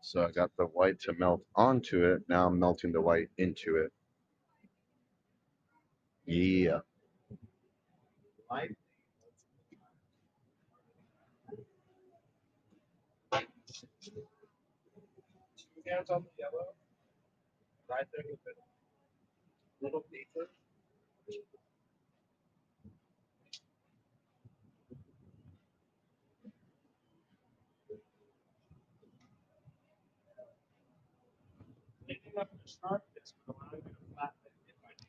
So I got the white to melt onto it. Now I'm melting the white into it. Yeah. Hands on the yellow. Right there with it. Little pieces. Making up the start this will allow you to flatten it if I need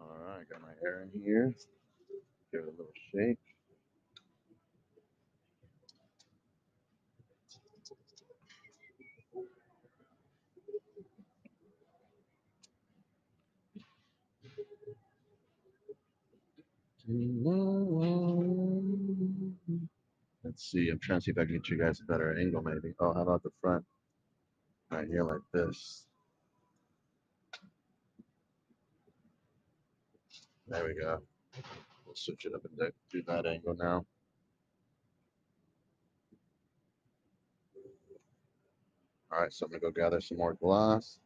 All right, got my air in here. Give it a little shake. Let's see. I'm trying to see if I can get you guys a better angle, maybe. Oh, how about the front? Right here, like this. There we go. We'll switch it up and do that angle now. All right, so I'm gonna go gather some more glass.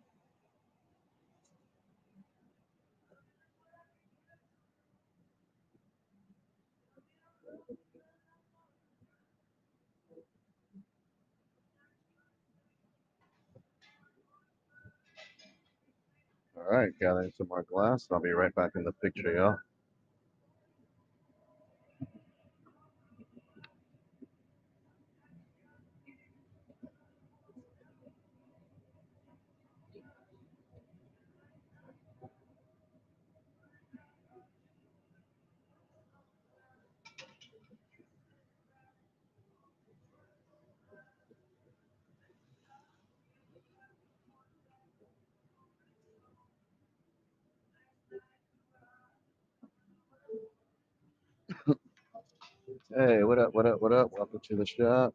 All right, gathering some more glass. I'll be right back in the picture, y'all. Hey, what up, what up, what up? Welcome to the shop.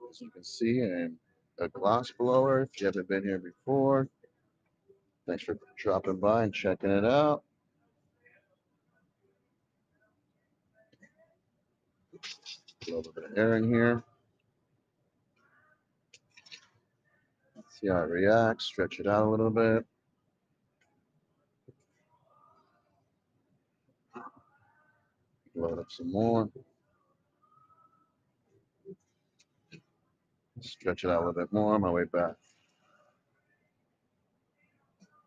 As you can see, I'm a glass blower. If you haven't been here before, thanks for dropping by and checking it out. A little bit of air in here. See how it reacts. Stretch it out a little bit. Load up some more. Stretch it out a little bit more on my way back.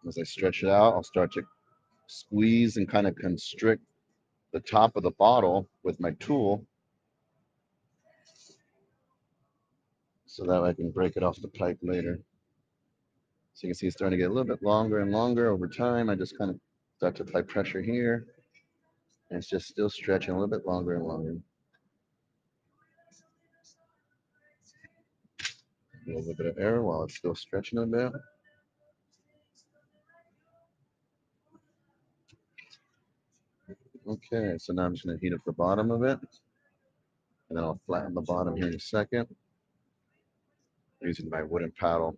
As I stretch it out, I'll start to squeeze and kind of constrict the top of the bottle with my tool so that I can break it off the pipe later. So you can see it's starting to get a little bit longer and longer over time. I just kind of start to apply pressure here, and it's just still stretching a little bit longer and longer. A little bit of air while it's still stretching a bit. Okay, so now I'm just going to heat up the bottom of it, and then I'll flatten the bottom here in a second using my wooden paddle.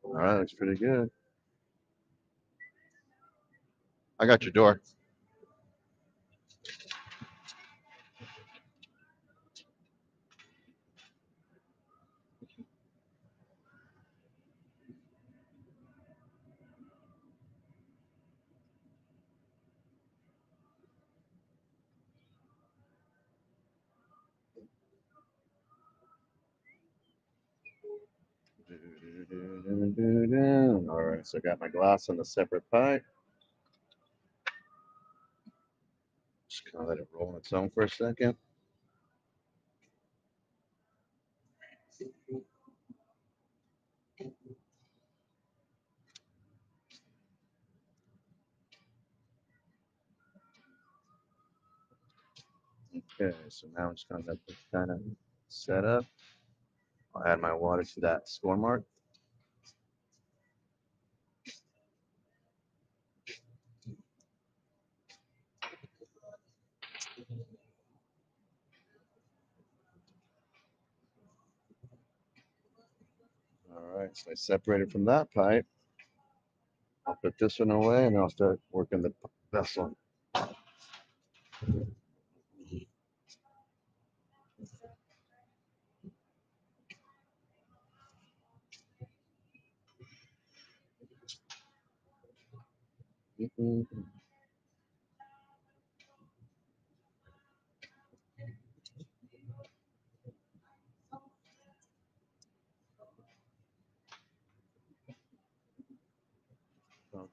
All right, looks pretty good. I got your door. All right, so I got my glass on the separate pipe. Just gonna let it roll on its own for a second. Okay, so now I'm just gonna let this kind of set up. I'll add my water to that score mark. All right, so I separated from that pipe. I'll put this one away and I'll start working the vessel.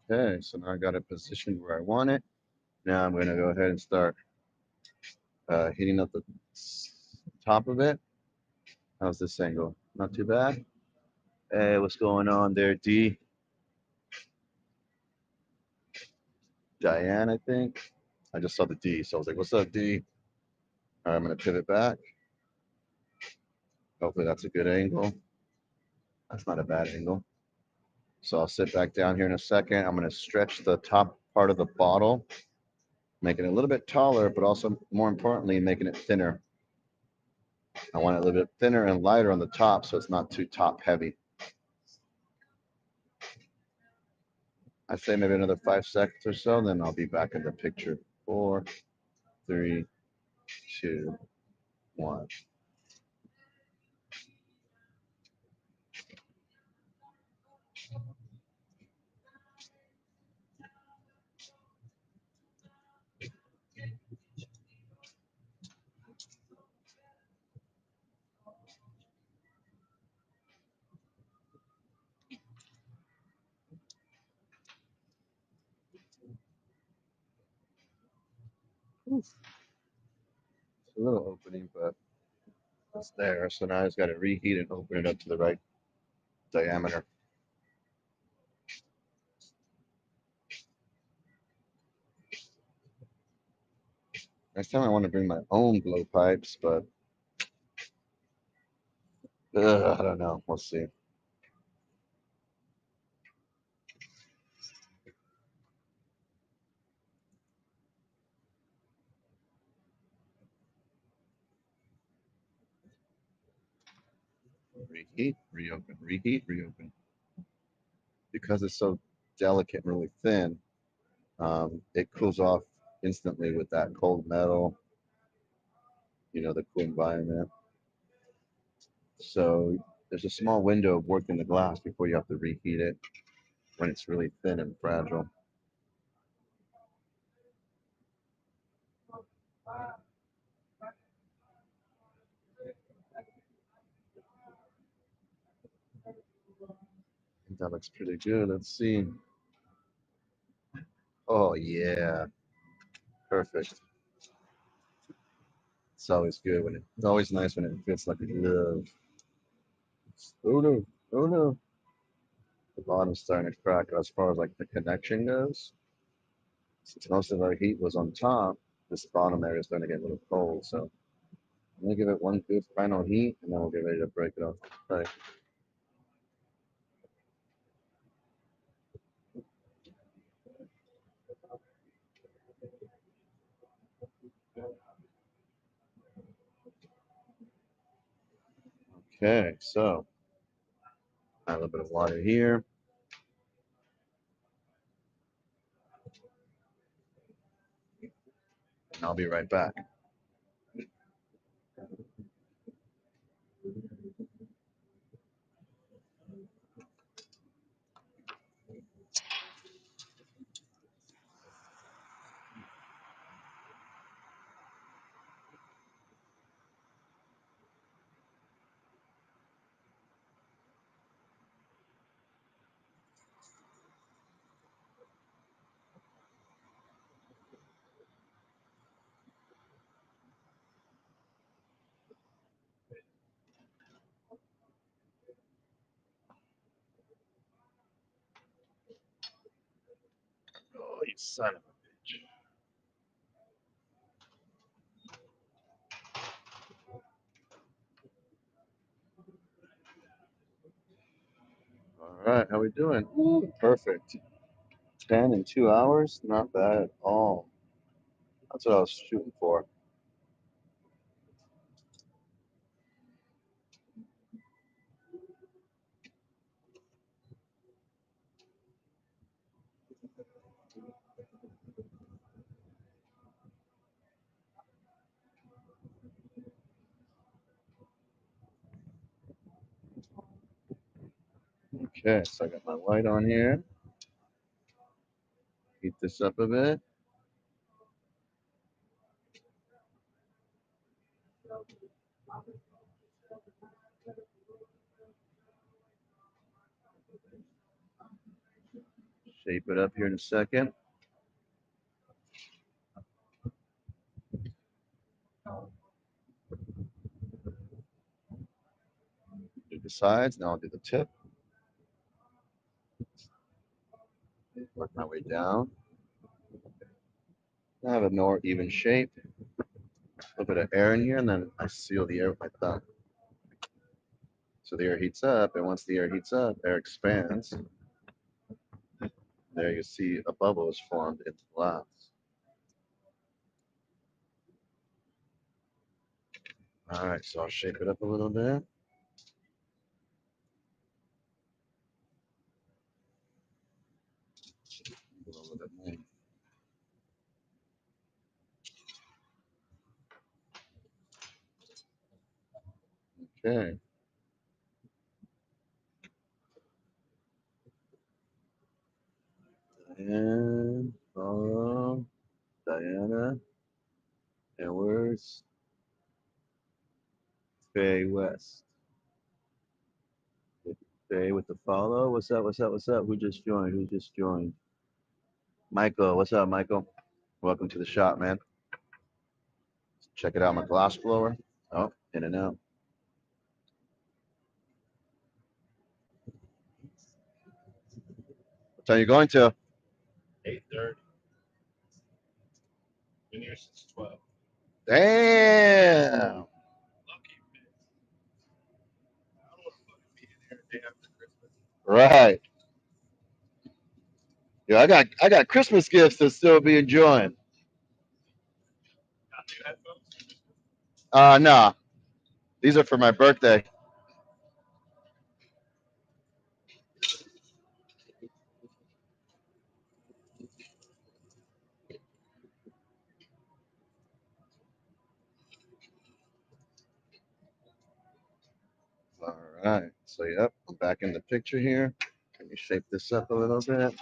Okay, so now I got it positioned where I want it. Now I'm going to go ahead and start heating up the top of it. How's this angle? Not too bad. Hey, what's going on there, D? Diane, I think. I just saw the D, so I was like, what's up, D? All right, I'm going to pivot back. Hopefully that's a good angle. That's not a bad angle. So I'll sit back down here in a second. I'm going to stretch the top part of the bottle, making it a little bit taller, but also more importantly, making it thinner. I want it a little bit thinner and lighter on the top so it's not too top heavy. I'd say maybe another 5 seconds or so, then I'll be back in the picture. 4, 3, 2, 1. It's a little opening, but it's there. So now I just got to reheat and open it up to the right diameter. Next time I want to bring my own blow pipes, but I don't know. We'll see. Reheat, reopen, reheat, reopen. Because it's so delicate and really thin, it cools off instantly with that cold metal, the cool environment. So there's a small window of working the glass before you have to reheat it when it's really thin and fragile. I think that looks pretty good. Let's see. Oh yeah, perfect. It's always good when it's always nice when it fits like a glove. Oh no, oh no. The bottom's starting to crack as far as like the connection goes. Since most of our heat was on top, this bottom area is starting to get a little cold. So I'm gonna give it one good final heat, and then we'll get ready to break it off. All right. Okay, so add a little bit of water here. And I'll be right back. son of a bitch. All right, how we doing? Ooh, perfect. 10 in 2 hours? Not bad at all. That's what I was shooting for. Okay, so I got my light on here. Heat this up a bit. Shape it up here in a second. Do the sides, now I'll do the tip. Work my way down. I have a more even shape. A little bit of air in here, and then I seal the air with my thumb. So the air heats up, and once the air heats up, air expands. There you see a bubble is formed in the glass. All right, so I'll shape it up a little bit. A little bit more. Okay. And follow Diana. And where's Faye West? Faye with the follow. What's up? What's up? What's up? Who just joined? Who just joined? Michael. What's up, Michael? Welcome to the shop, man. Check it out, my glass blower. Oh, in and out. What time you going to? 8:30. Been here since 12. Damn. Lucky bitch. I don't want to fucking be in here the day after Christmas. Right. Yeah, I got Christmas gifts to still be enjoying. Got new headphones? Nah. These are for my birthday. All right. So yep, I'm back in the picture here. Let me shape this up a little bit.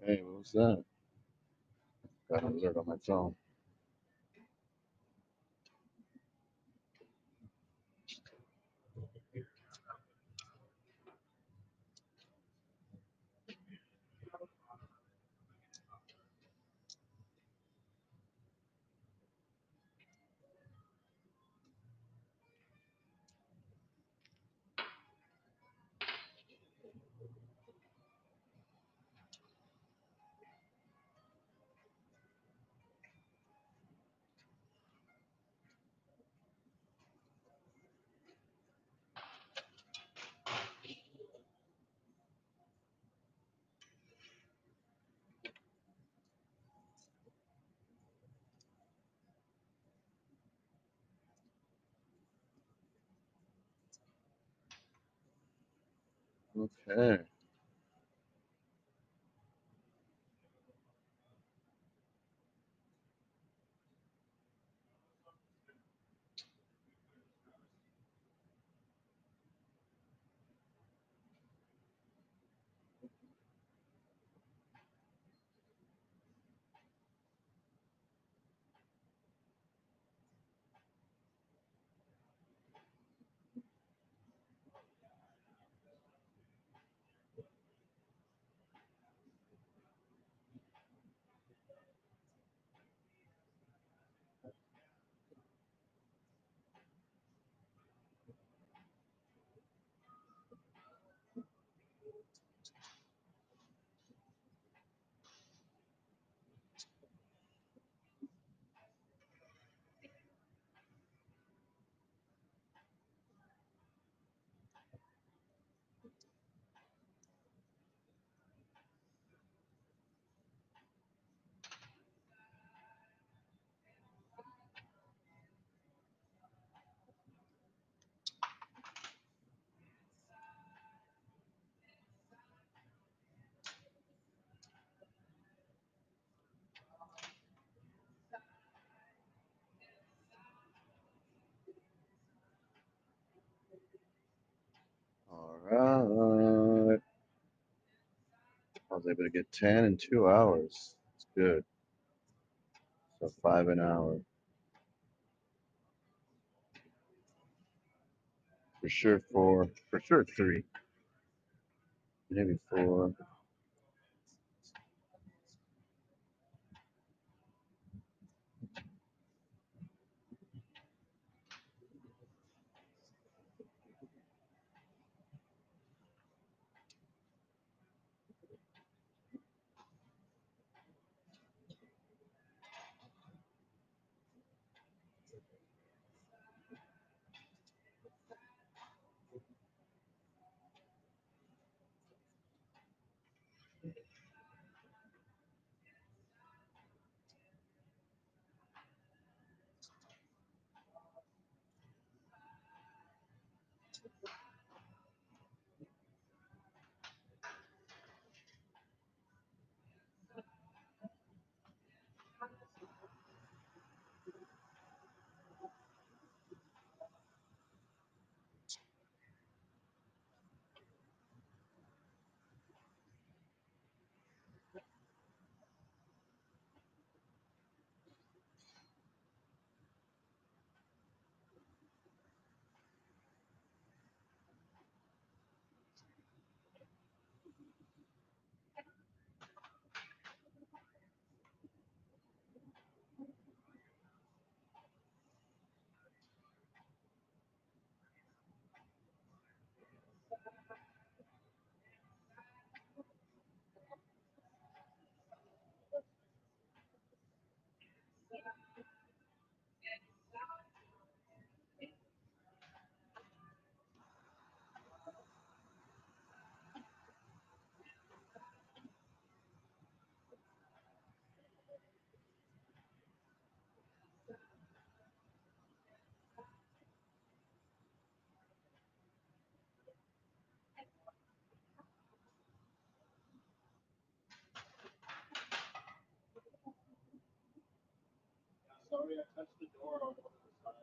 Hey, what was that? Got an alert on my phone. Okay. All right. I was able to get 10 in 2 hours. It's good. So 5 an hour. For sure 4. For sure 3. Maybe 4. Sorry, I touched the door on one of the side.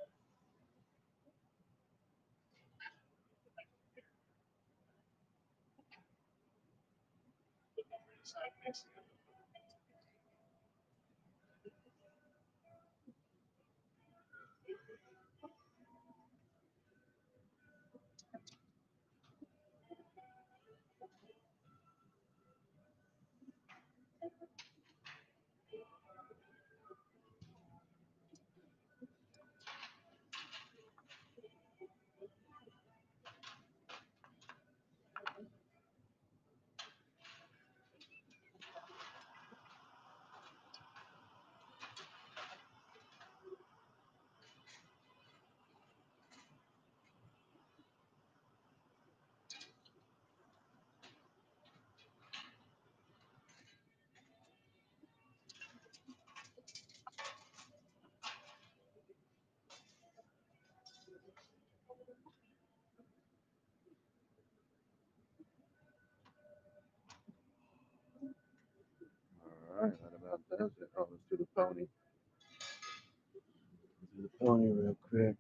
Side facing. All right, that about does it. Oh, let's do the pony. Let's do the pony real quick.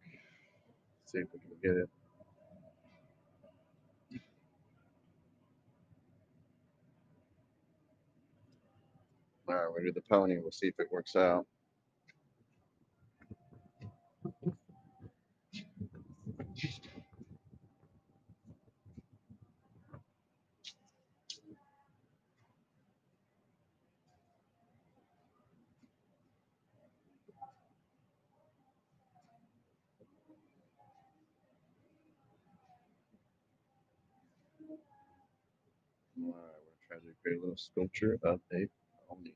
See if we can get it. All right, we'll do the pony. We'll see if it works out. All right, we're trying to create a little sculpture of a pony.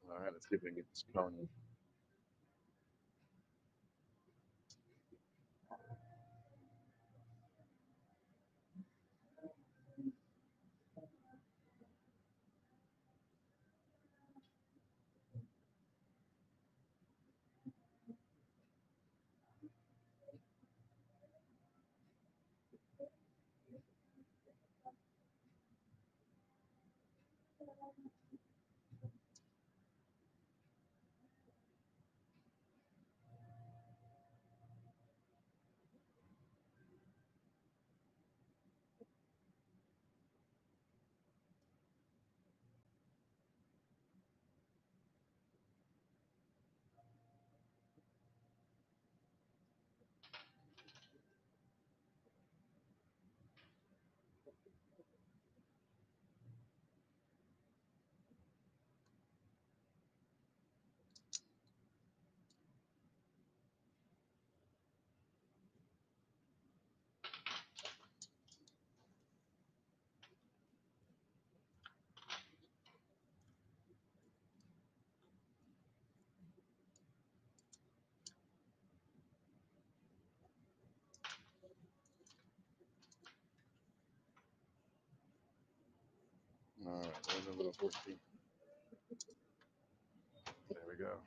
All right, let's see if we can get this pony. All right, there's a little horsey. There we go.